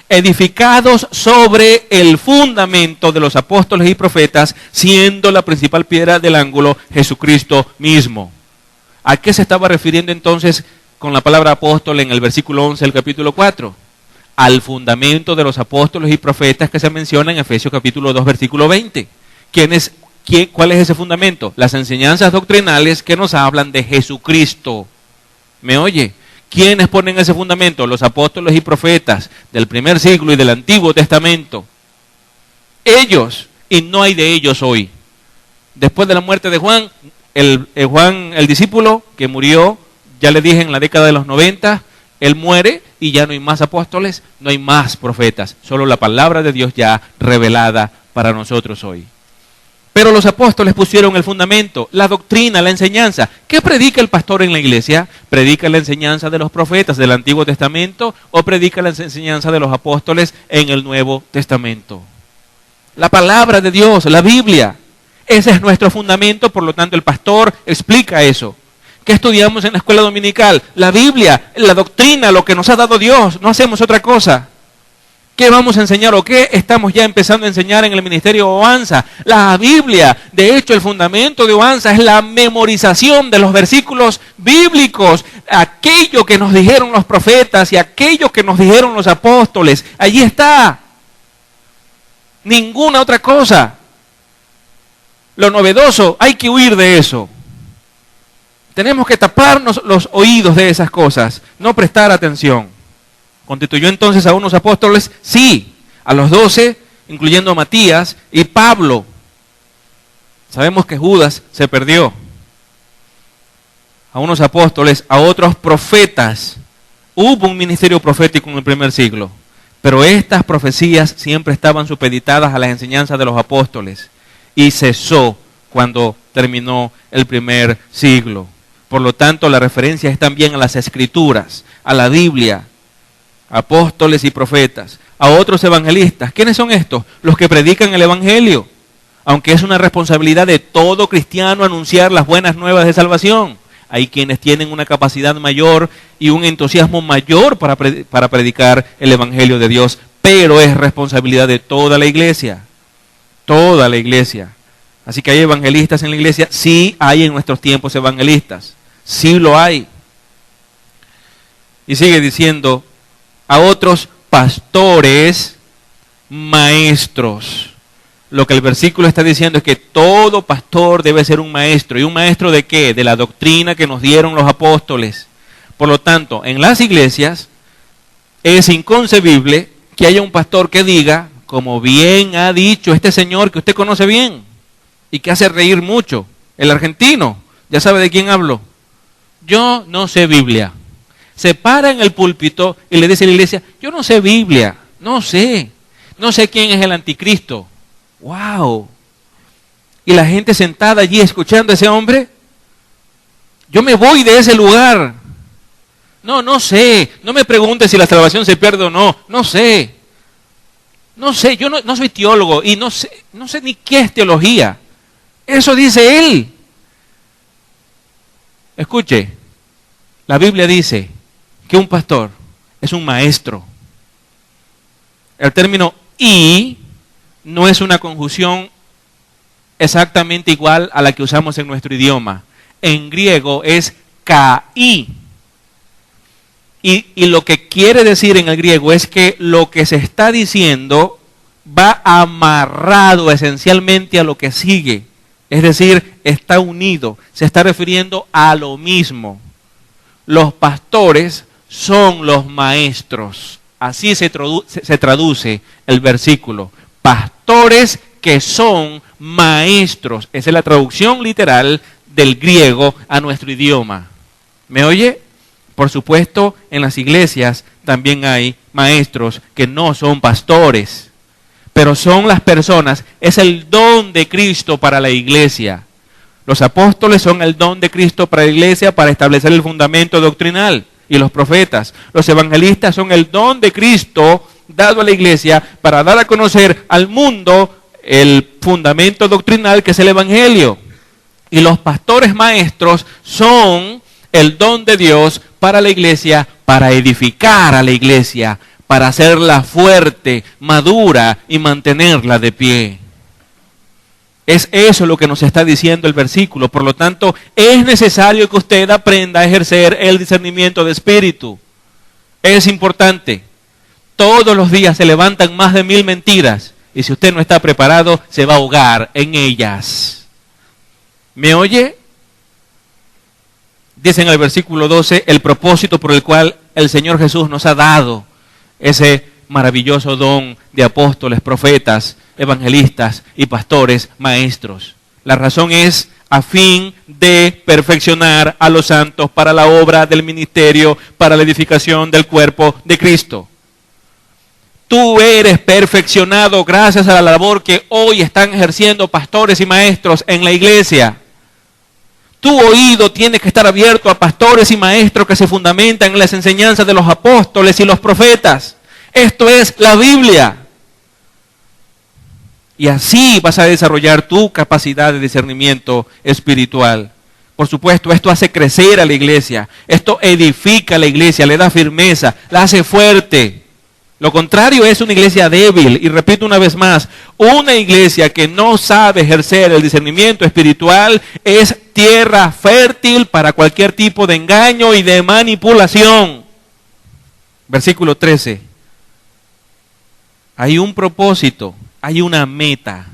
edificados sobre el fundamento de los apóstoles y profetas, siendo la principal piedra del ángulo Jesucristo mismo. ¿A qué se estaba refiriendo entonces con la palabra apóstol en el versículo 11 del capítulo 4? Al fundamento de los apóstoles y profetas que se menciona en Efesios capítulo 2, versículo 20. ¿Cuál es ese fundamento? Las enseñanzas doctrinales que nos hablan de Jesucristo. ¿Me oye? ¿Quiénes ponen ese fundamento? Los apóstoles y profetas del primer siglo y del Antiguo Testamento. Ellos, y no hay de ellos hoy. Después de la muerte de Juan, Juan, el discípulo que murió, ya le dije, en la década de los 90, él muere y ya no hay más apóstoles, no hay más profetas, solo la palabra de Dios ya revelada para nosotros hoy. Pero los apóstoles pusieron el fundamento, la doctrina, la enseñanza. ¿Qué predica el pastor en la iglesia? ¿Predica la enseñanza de los profetas del Antiguo Testamento o predica la enseñanza de los apóstoles en el Nuevo Testamento? La palabra de Dios, la Biblia. Ese es nuestro fundamento, por lo tanto el pastor explica eso. ¿Qué estudiamos en la escuela dominical? La Biblia, la doctrina, lo que nos ha dado Dios. No hacemos otra cosa. ¿Qué vamos a enseñar o qué estamos ya empezando a enseñar en el ministerio Oanza? La Biblia. De hecho, el fundamento de Oanza es la memorización de los versículos bíblicos. Aquello que nos dijeron los profetas y aquello que nos dijeron los apóstoles. Allí está. Ninguna otra cosa. Lo novedoso, hay que huir de eso. Tenemos que taparnos los oídos de esas cosas, no prestar atención. ¿Constituyó entonces a unos apóstoles? Sí, a los 12, incluyendo a Matías y Pablo. Sabemos que Judas se perdió. A unos apóstoles, a otros profetas. Hubo un ministerio profético en el primer siglo, pero estas profecías siempre estaban supeditadas a las enseñanzas de los apóstoles y cesó cuando terminó el primer siglo. Por lo tanto, la referencia es también a las Escrituras, a la Biblia, apóstoles y profetas, a otros evangelistas. ¿Quiénes son estos? Los que predican el Evangelio, aunque es una responsabilidad de todo cristiano anunciar las buenas nuevas de salvación. Hay quienes tienen una capacidad mayor y un entusiasmo mayor para predicar el Evangelio de Dios, pero es responsabilidad de toda la iglesia. Toda la iglesia. Así que hay evangelistas en la iglesia. Sí hay en nuestros tiempos evangelistas. Sí lo hay. Y sigue diciendo, a otros pastores, maestros. Lo que el versículo está diciendo es que todo pastor debe ser un maestro. ¿Y un maestro de qué? De la doctrina que nos dieron los apóstoles. Por lo tanto, en las iglesias es inconcebible que haya un pastor que diga, como bien ha dicho este señor que usted conoce bien y que hace reír mucho, el argentino, ya sabe de quién hablo. Yo no sé Biblia. Se para en el púlpito y le dice a la iglesia, yo no sé Biblia, no sé quién es el anticristo. ¡Wow! Y la gente sentada allí escuchando a ese hombre, yo me voy de ese lugar. No sé, no me pregunte si la salvación se pierde o no, no sé, yo no soy teólogo y no sé ni qué es teología. Eso dice él. Escuche, la Biblia dice que un pastor es un maestro. El término "y" no es una conjunción exactamente igual a la que usamos en nuestro idioma. En griego es "kai". Y lo que quiere decir en el griego es que lo que se está diciendo va amarrado esencialmente a lo que sigue. Es decir, está unido. Se está refiriendo a lo mismo. Los pastores son los maestros. Así se traduce el versículo. Pastores que son maestros. Esa es la traducción literal del griego a nuestro idioma. ¿Me oye? Por supuesto, en las iglesias también hay maestros que no son pastores, pero son las personas, es el don de Cristo para la iglesia. Los apóstoles son el don de Cristo para la iglesia para establecer el fundamento doctrinal, y los profetas. Los evangelistas son el don de Cristo dado a la iglesia para dar a conocer al mundo el fundamento doctrinal que es el evangelio. Y los pastores maestros son el don de Dios para la iglesia, para edificar a la iglesia, para hacerla fuerte, madura y mantenerla de pie. Es eso lo que nos está diciendo el versículo. Por lo tanto, es necesario que usted aprenda a ejercer el discernimiento de espíritu. Es importante. Todos los días se levantan más de 1000 mentiras. Y si usted no está preparado, se va a ahogar en ellas. ¿Me oye? Dice en el versículo 12, el propósito por el cual el Señor Jesús nos ha dado ese maravilloso don de apóstoles, profetas, evangelistas y pastores, maestros. La razón es a fin de perfeccionar a los santos para la obra del ministerio, para la edificación del cuerpo de Cristo. Tú eres perfeccionado gracias a la labor que hoy están ejerciendo pastores y maestros en la iglesia. Tu oído tiene que estar abierto a pastores y maestros que se fundamentan en las enseñanzas de los apóstoles y los profetas. Esto es la Biblia. Y así vas a desarrollar tu capacidad de discernimiento espiritual. Por supuesto, esto hace crecer a la iglesia. Esto edifica a la iglesia, le da firmeza, la hace fuerte. Lo contrario es una iglesia débil. Y repito una vez más, una iglesia que no sabe ejercer el discernimiento espiritual es tierra fértil para cualquier tipo de engaño y de manipulación. Versículo 13. Hay un propósito, hay una meta.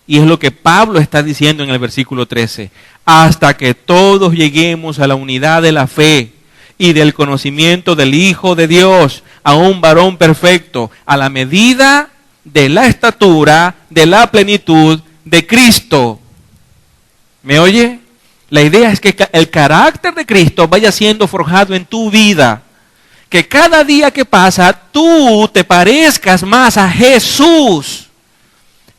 Y es lo que Pablo está diciendo en el versículo 13. Hasta que todos lleguemos a la unidad de la fe y del conocimiento del Hijo de Dios, a un varón perfecto, a la medida de la estatura, de la plenitud de Cristo. ¿Me oye? La idea es que el carácter de Cristo vaya siendo forjado en tu vida. Que cada día que pasa tú te parezcas más a Jesús.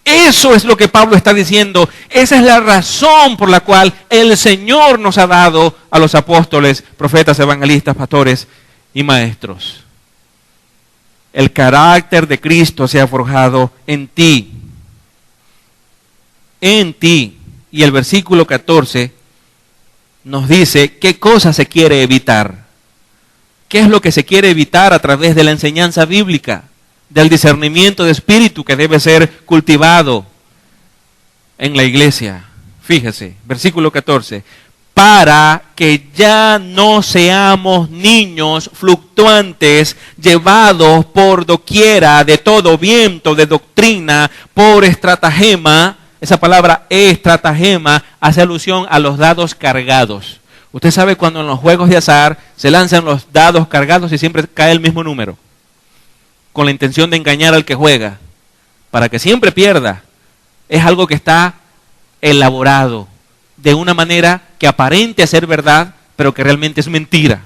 Eso es lo que Pablo está diciendo. Esa es la razón por la cual el Señor nos ha dado a los apóstoles, profetas, evangelistas, pastores y maestros. El carácter de Cristo se ha forjado en ti. En ti. Y el versículo 14 nos dice qué cosa se quiere evitar. ¿Qué es lo que se quiere evitar a través de la enseñanza bíblica? Del discernimiento de espíritu que debe ser cultivado en la iglesia. Fíjese, versículo 14. Para que ya no seamos niños fluctuantes, llevados por doquiera de todo viento de doctrina, por estratagema. Esa palabra estratagema hace alusión a los dados cargados. Usted sabe cuando en los juegos de azar se lanzan los dados cargados y siempre cae el mismo número, con la intención de engañar al que juega, para que siempre pierda. Es algo que está elaborado de una manera que aparente ser verdad, pero que realmente es mentira.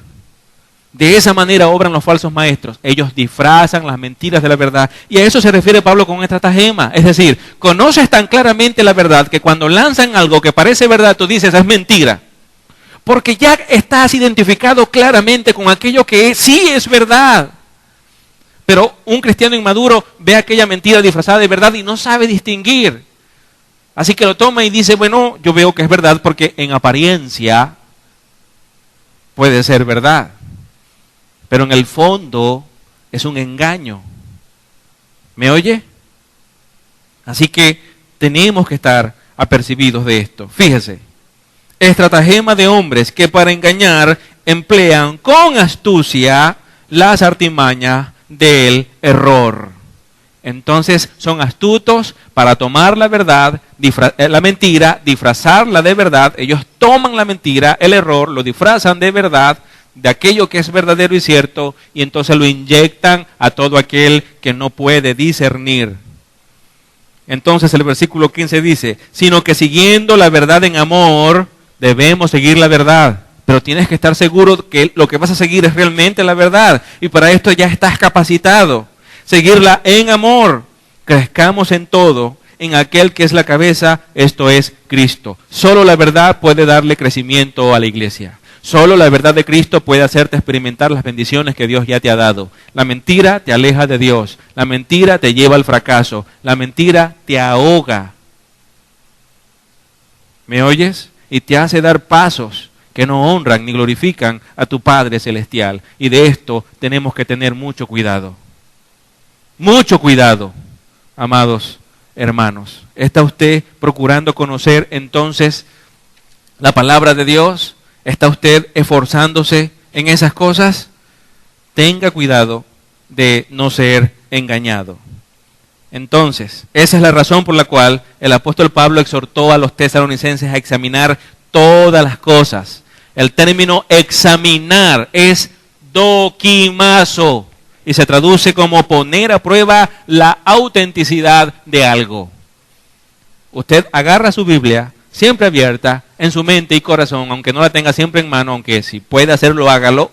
De esa manera obran los falsos maestros. Ellos disfrazan las mentiras de la verdad. Y a eso se refiere Pablo con estratagema. Es decir, conoces tan claramente la verdad que cuando lanzan algo que parece verdad, tú dices, es mentira. Porque ya estás identificado claramente con aquello que sí es verdad. Pero un cristiano inmaduro ve aquella mentira disfrazada de verdad y no sabe distinguir. Así que lo toma y dice, bueno, yo veo que es verdad porque en apariencia puede ser verdad. Pero en el fondo es un engaño. ¿Me oye? Así que tenemos que estar apercibidos de esto. Fíjese, estratagema de hombres que para engañar emplean con astucia las artimañas del error. Entonces son astutos para tomar la verdad, la mentira, disfrazarla de verdad. Ellos toman la mentira, el error, lo disfrazan de verdad, de aquello que es verdadero y cierto, y entonces lo inyectan a todo aquel que no puede discernir. Entonces el versículo 15 dice, sino que siguiendo la verdad en amor, debemos seguir la verdad. Pero tienes que estar seguro que lo que vas a seguir es realmente la verdad. Y para esto ya estás capacitado. Seguirla en amor. Crezcamos en todo, en aquel que es la cabeza, esto es Cristo. Solo la verdad puede darle crecimiento a la iglesia. Solo la verdad de Cristo puede hacerte experimentar las bendiciones que Dios ya te ha dado. La mentira te aleja de Dios. La mentira te lleva al fracaso. La mentira te ahoga. ¿Me oyes? Y te hace dar pasos que no honran ni glorifican a tu Padre Celestial. Y de esto tenemos que tener mucho cuidado. Mucho cuidado, amados hermanos. ¿Está usted procurando conocer entonces la palabra de Dios? ¿Está usted esforzándose en esas cosas? Tenga cuidado de no ser engañado. Entonces, esa es la razón por la cual el apóstol Pablo exhortó a los tesalonicenses a examinar todas las cosas. El término examinar es dokimazo y se traduce como poner a prueba la autenticidad de algo. Usted agarra su Biblia, siempre abierta, en su mente y corazón, aunque no la tenga siempre en mano, aunque si puede hacerlo, hágalo.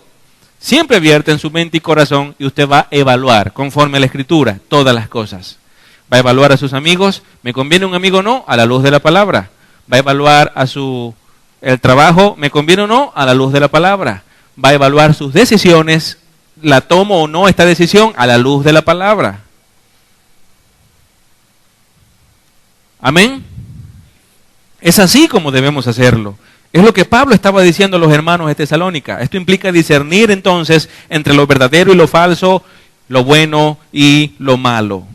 Siempre abierta en su mente y corazón, y usted va a evaluar, conforme a la Escritura, todas las cosas. Va a evaluar a sus amigos, ¿me conviene un amigo o no? A la luz de la palabra. Va a evaluar a el trabajo, ¿me conviene o no? A la luz de la palabra. Va a evaluar sus decisiones, ¿la tomo o no esta decisión? A la luz de la palabra. Amén. Es así como debemos hacerlo. Es lo que Pablo estaba diciendo a los hermanos de Tesalónica. Esto implica discernir entonces entre lo verdadero y lo falso, lo bueno y lo malo.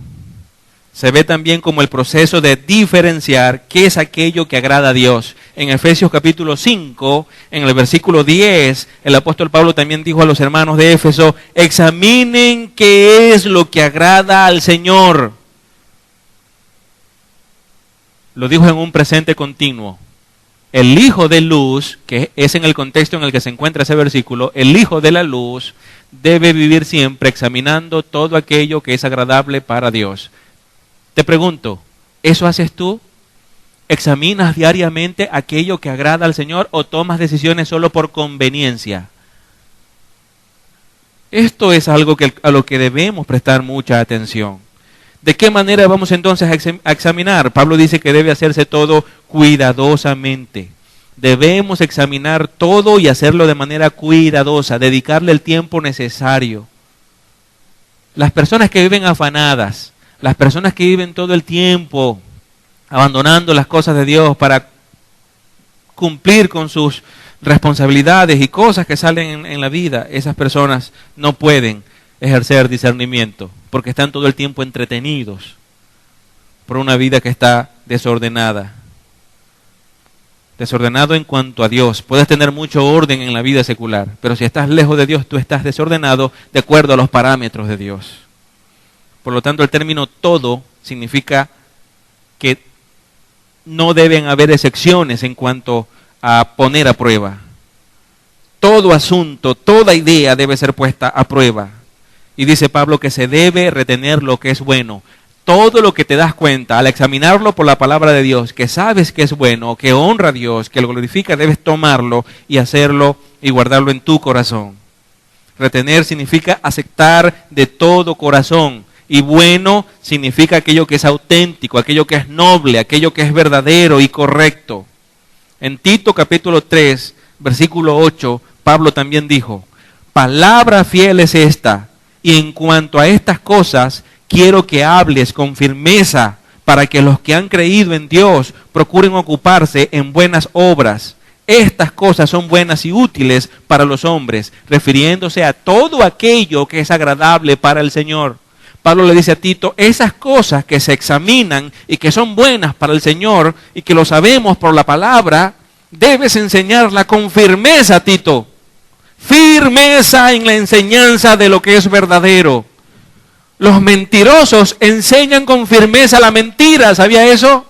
Se ve también como el proceso de diferenciar qué es aquello que agrada a Dios. En Efesios capítulo 5, en el versículo 10, el apóstol Pablo también dijo a los hermanos de Éfeso, examinen qué es lo que agrada al Señor. Lo dijo en un presente continuo. El Hijo de Luz, que es en el contexto en el que se encuentra ese versículo, el Hijo de la Luz debe vivir siempre examinando todo aquello que es agradable para Dios. Te pregunto, ¿eso haces tú? ¿Examinas diariamente aquello que agrada al Señor o tomas decisiones solo por conveniencia? Esto es algo a lo que debemos prestar mucha atención. ¿De qué manera vamos entonces a examinar? Pablo dice que debe hacerse todo cuidadosamente. Debemos examinar todo y hacerlo de manera cuidadosa, dedicarle el tiempo necesario. Las personas que viven afanadas, las personas que viven todo el tiempo abandonando las cosas de Dios para cumplir con sus responsabilidades y cosas que salen en la vida, esas personas no pueden ejercer discernimiento porque están todo el tiempo entretenidos por una vida que está desordenada. Desordenado en cuanto a Dios. Puedes tener mucho orden en la vida secular, pero si estás lejos de Dios, tú estás desordenado de acuerdo a los parámetros de Dios. Por lo tanto, el término todo significa que no deben haber excepciones en cuanto a poner a prueba. Todo asunto, toda idea debe ser puesta a prueba. Y dice Pablo que se debe retener lo que es bueno. Todo lo que te das cuenta al examinarlo por la palabra de Dios, que sabes que es bueno, que honra a Dios, que lo glorifica, debes tomarlo y hacerlo y guardarlo en tu corazón. Retener significa aceptar de todo corazón. Y bueno significa aquello que es auténtico, aquello que es noble, aquello que es verdadero y correcto. En Tito capítulo 3, versículo 8, Pablo también dijo, palabra fiel es esta, y en cuanto a estas cosas, quiero que hables con firmeza para que los que han creído en Dios procuren ocuparse en buenas obras. Estas cosas son buenas y útiles para los hombres, refiriéndose a todo aquello que es agradable para el Señor. Pablo le dice a Tito, esas cosas que se examinan y que son buenas para el Señor y que lo sabemos por la palabra, debes enseñarla con firmeza, Tito. Firmeza en la enseñanza de lo que es verdadero. Los mentirosos enseñan con firmeza la mentira, ¿sabía eso?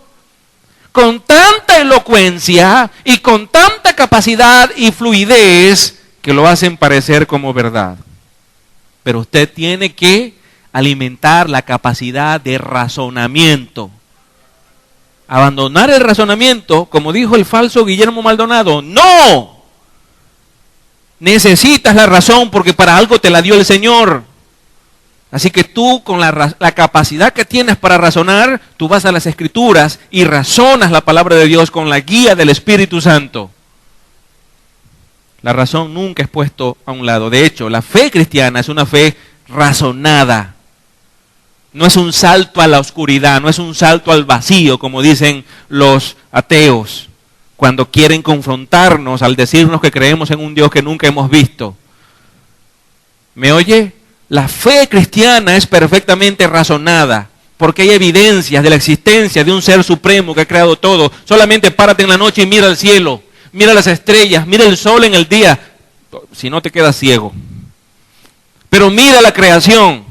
Con tanta elocuencia y con tanta capacidad y fluidez que lo hacen parecer como verdad. Pero usted tiene que alimentar la capacidad de razonamiento. Abandonar el razonamiento, como dijo el falso Guillermo Maldonado, ¡no! Necesitas la razón porque para algo te la dio el Señor. Así que tú con la capacidad que tienes para razonar, tú vas a las Escrituras y razonas la palabra de Dios con la guía del Espíritu Santo. La razón nunca es puesto a un lado. De hecho, la fe cristiana es una fe razonada. No es un salto a la oscuridad, no es un salto al vacío, como dicen los ateos, cuando quieren confrontarnos al decirnos que creemos en un Dios que nunca hemos visto. ¿Me oye? La fe cristiana es perfectamente razonada, porque hay evidencias de la existencia de un ser supremo que ha creado todo. Solamente párate en la noche y mira al cielo, mira las estrellas, mira el sol en el día, si no te quedas ciego. Pero mira la creación.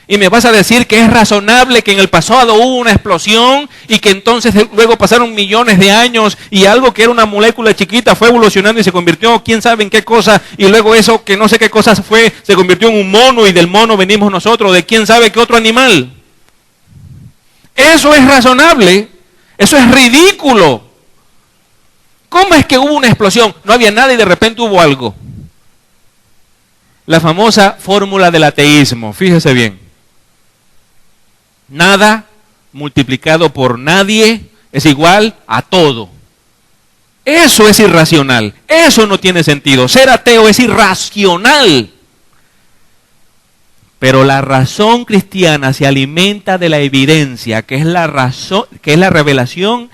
Y me vas a decir que es razonable que en el pasado hubo una explosión y que entonces luego pasaron millones de años y algo que era una molécula chiquita fue evolucionando y se convirtió quién sabe en qué cosa y luego eso que no sé qué cosa fue se convirtió en un mono y del mono venimos nosotros, de quién sabe qué otro animal. Eso es razonable, eso es ridículo. ¿Cómo es que hubo una explosión? No había nada y de repente hubo algo. La famosa fórmula del ateísmo, fíjese bien. Nada multiplicado por nadie es igual a todo. Eso es irracional. Eso no tiene sentido. Ser ateo es irracional. Pero la razón cristiana se alimenta de la evidencia, que es la razón, que es la revelación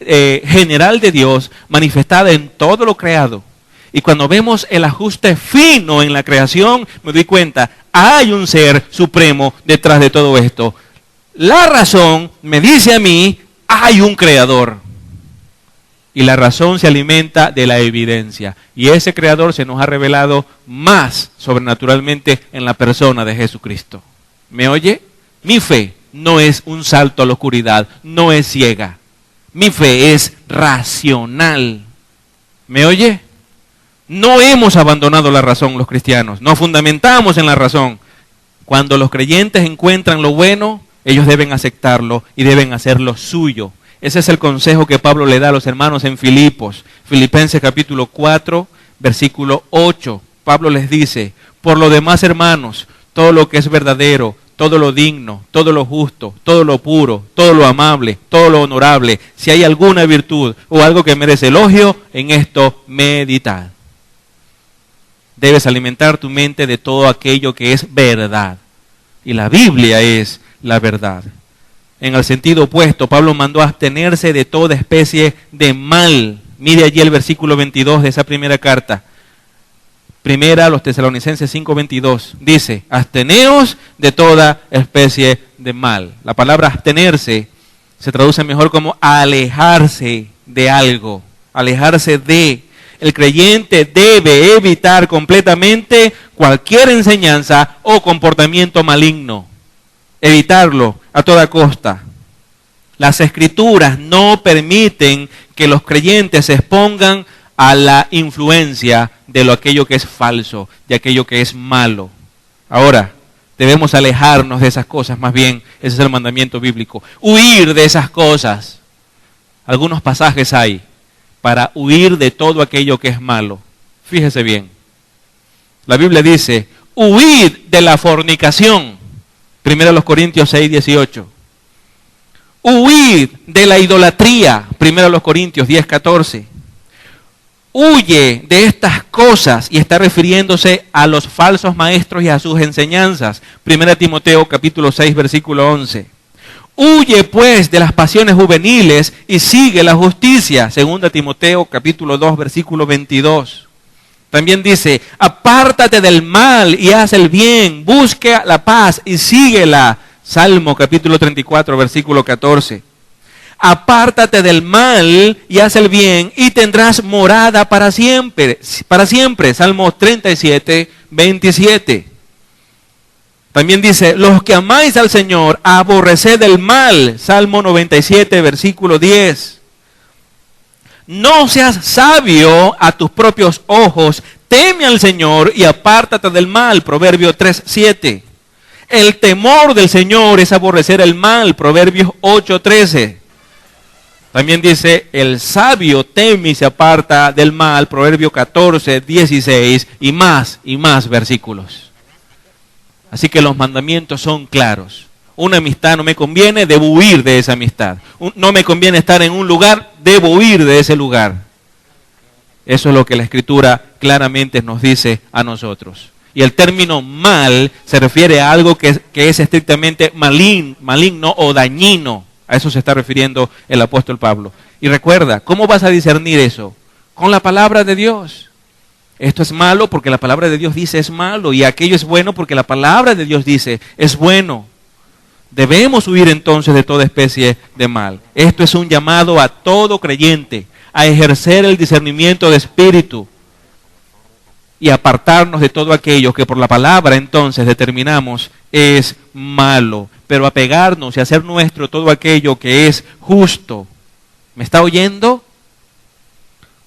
general de Dios manifestada en todo lo creado. Y cuando vemos el ajuste fino en la creación, me doy cuenta, hay un ser supremo detrás de todo esto. La razón me dice a mí, hay un creador. Y la razón se alimenta de la evidencia. Y ese creador se nos ha revelado más sobrenaturalmente en la persona de Jesucristo. ¿Me oye? Mi fe no es un salto a la oscuridad, no es ciega. Mi fe es racional. ¿Me oye? No hemos abandonado la razón los cristianos, nos fundamentamos en la razón. Cuando los creyentes encuentran lo bueno, ellos deben aceptarlo y deben hacerlo suyo. Ese es el consejo que Pablo le da a los hermanos en Filipos. Filipenses capítulo 4, versículo 8. Pablo les dice: por lo demás, hermanos, todo lo que es verdadero, todo lo digno, todo lo justo, todo lo puro, todo lo amable, todo lo honorable, si hay alguna virtud o algo que merece elogio, en esto meditad. Debes alimentar tu mente de todo aquello que es verdad. Y la Biblia es la verdad. En el sentido opuesto, Pablo mandó a abstenerse de toda especie de mal. Mire allí el versículo 22 de esa primera carta. Primera a los Tesalonicenses 5:22. Dice: absteneos de toda especie de mal. La palabra abstenerse se traduce mejor como alejarse de algo. Alejarse de. El creyente debe evitar completamente cualquier enseñanza o comportamiento maligno. Evitarlo a toda costa. Las Escrituras no permiten que los creyentes se expongan a la influencia de aquello que es falso, de aquello que es malo. Ahora, debemos alejarnos de esas cosas, más bien, ese es el mandamiento bíblico. Huir de esas cosas. Algunos pasajes hay para huir de todo aquello que es malo. Fíjese bien. La Biblia dice: huid de la fornicación. 1 Corintios 6:18. Huid de la idolatría. 1 Corintios 10:14. Huye de estas cosas, y está refiriéndose a los falsos maestros y a sus enseñanzas. 1 Timoteo capítulo 6, versículo 11. Huye pues de las pasiones juveniles y sigue la justicia. 2 Timoteo capítulo 2, versículo 22. También dice: apártate del mal y haz el bien, busca la paz y síguela. Salmo capítulo 34, versículo 14. Apártate del mal y haz el bien y tendrás morada para siempre. Para siempre. Salmo 37, 27. También dice: los que amáis al Señor, aborreced el mal. Salmo 97, versículo 10. No seas sabio a tus propios ojos, teme al Señor y apártate del mal. Proverbio 3:7. El temor del Señor es aborrecer el mal. Proverbios 8:13. También dice: el sabio teme y se aparta del mal. Proverbio 14:16 y más versículos. Así que los mandamientos son claros. Una amistad no me conviene, debo huir de esa amistad. No me conviene estar en un lugar, debo huir de ese lugar. Eso es lo que la Escritura claramente nos dice a nosotros. Y el término mal se refiere a algo que es estrictamente maligno o dañino. A eso se está refiriendo el apóstol Pablo. Y recuerda, ¿cómo vas a discernir eso? Con la palabra de Dios. Esto es malo porque la palabra de Dios dice es malo, y aquello es bueno porque la palabra de Dios dice es bueno. Debemos huir entonces de toda especie de mal. Esto es un llamado a todo creyente a ejercer el discernimiento de espíritu y apartarnos de todo aquello que por la palabra entonces determinamos es malo, pero apegarnos y hacer nuestro todo aquello que es justo. ¿Me está oyendo?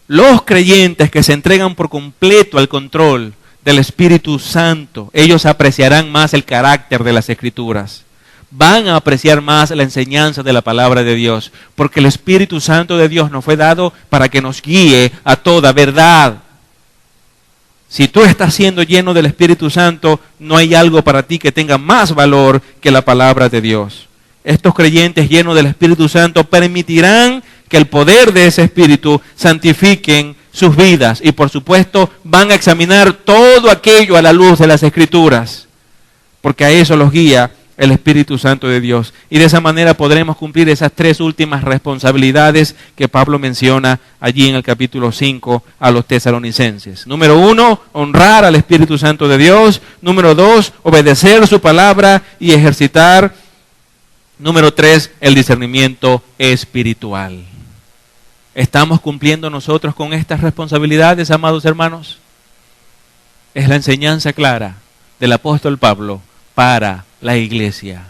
Los creyentes que se entregan por completo al control del Espíritu Santo, ellos apreciarán más el carácter de las Escrituras. Van a apreciar más la enseñanza de la palabra de Dios, porque el Espíritu Santo de Dios nos fue dado para que nos guíe a toda verdad. Si tú estás siendo lleno del Espíritu Santo, no hay algo para ti que tenga más valor que la palabra de Dios. Estos creyentes llenos del Espíritu Santo permitirán que el poder de ese Espíritu santifiquen sus vidas, y por supuesto van a examinar todo aquello a la luz de las Escrituras, porque a eso los guía el Espíritu Santo de Dios. Y de esa manera podremos cumplir esas tres últimas responsabilidades que Pablo menciona allí en el capítulo 5 a los tesalonicenses. Número 1, honrar al Espíritu Santo de Dios. Número 2, obedecer su palabra y ejercitar. Número 3, el discernimiento espiritual. ¿Estamos cumpliendo nosotros con estas responsabilidades, amados hermanos? Es la enseñanza clara del apóstol Pablo para la iglesia.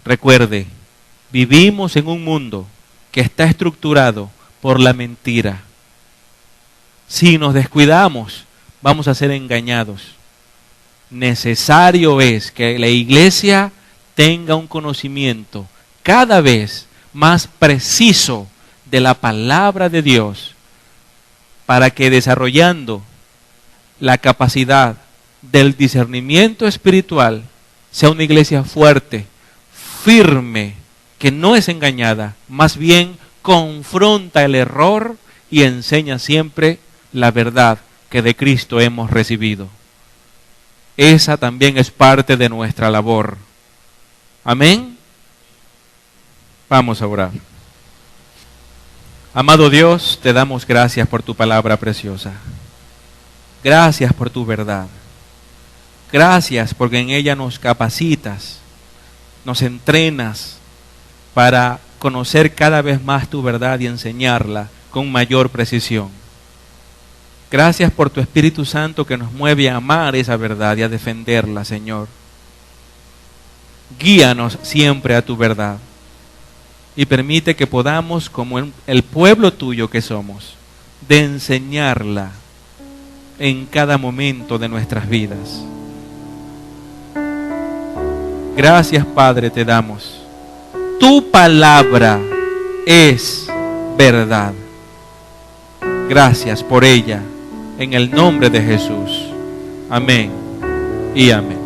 Recuerde, vivimos en un mundo que está estructurado por la mentira. Si nos descuidamos, vamos a ser engañados. Necesario es que la iglesia tenga un conocimiento cada vez más preciso de la palabra de Dios, para que desarrollando la capacidad del discernimiento espiritual sea una iglesia fuerte, firme, que no es engañada, más bien confronta el error y enseña siempre la verdad que de Cristo hemos recibido. Esa también es parte de nuestra labor. Amén. Vamos a orar. Amado Dios, te damos gracias por tu palabra preciosa. Gracias por tu verdad. Gracias porque en ella nos capacitas, nos entrenas para conocer cada vez más tu verdad y enseñarla con mayor precisión. Gracias por tu Espíritu Santo que nos mueve a amar esa verdad y a defenderla, Señor. Guíanos siempre a tu verdad y permite que podamos, como el pueblo tuyo que somos, de enseñarla en cada momento de nuestras vidas. Gracias, Padre, te damos. Tu palabra es verdad. Gracias por ella, en el nombre de Jesús. Amén y amén.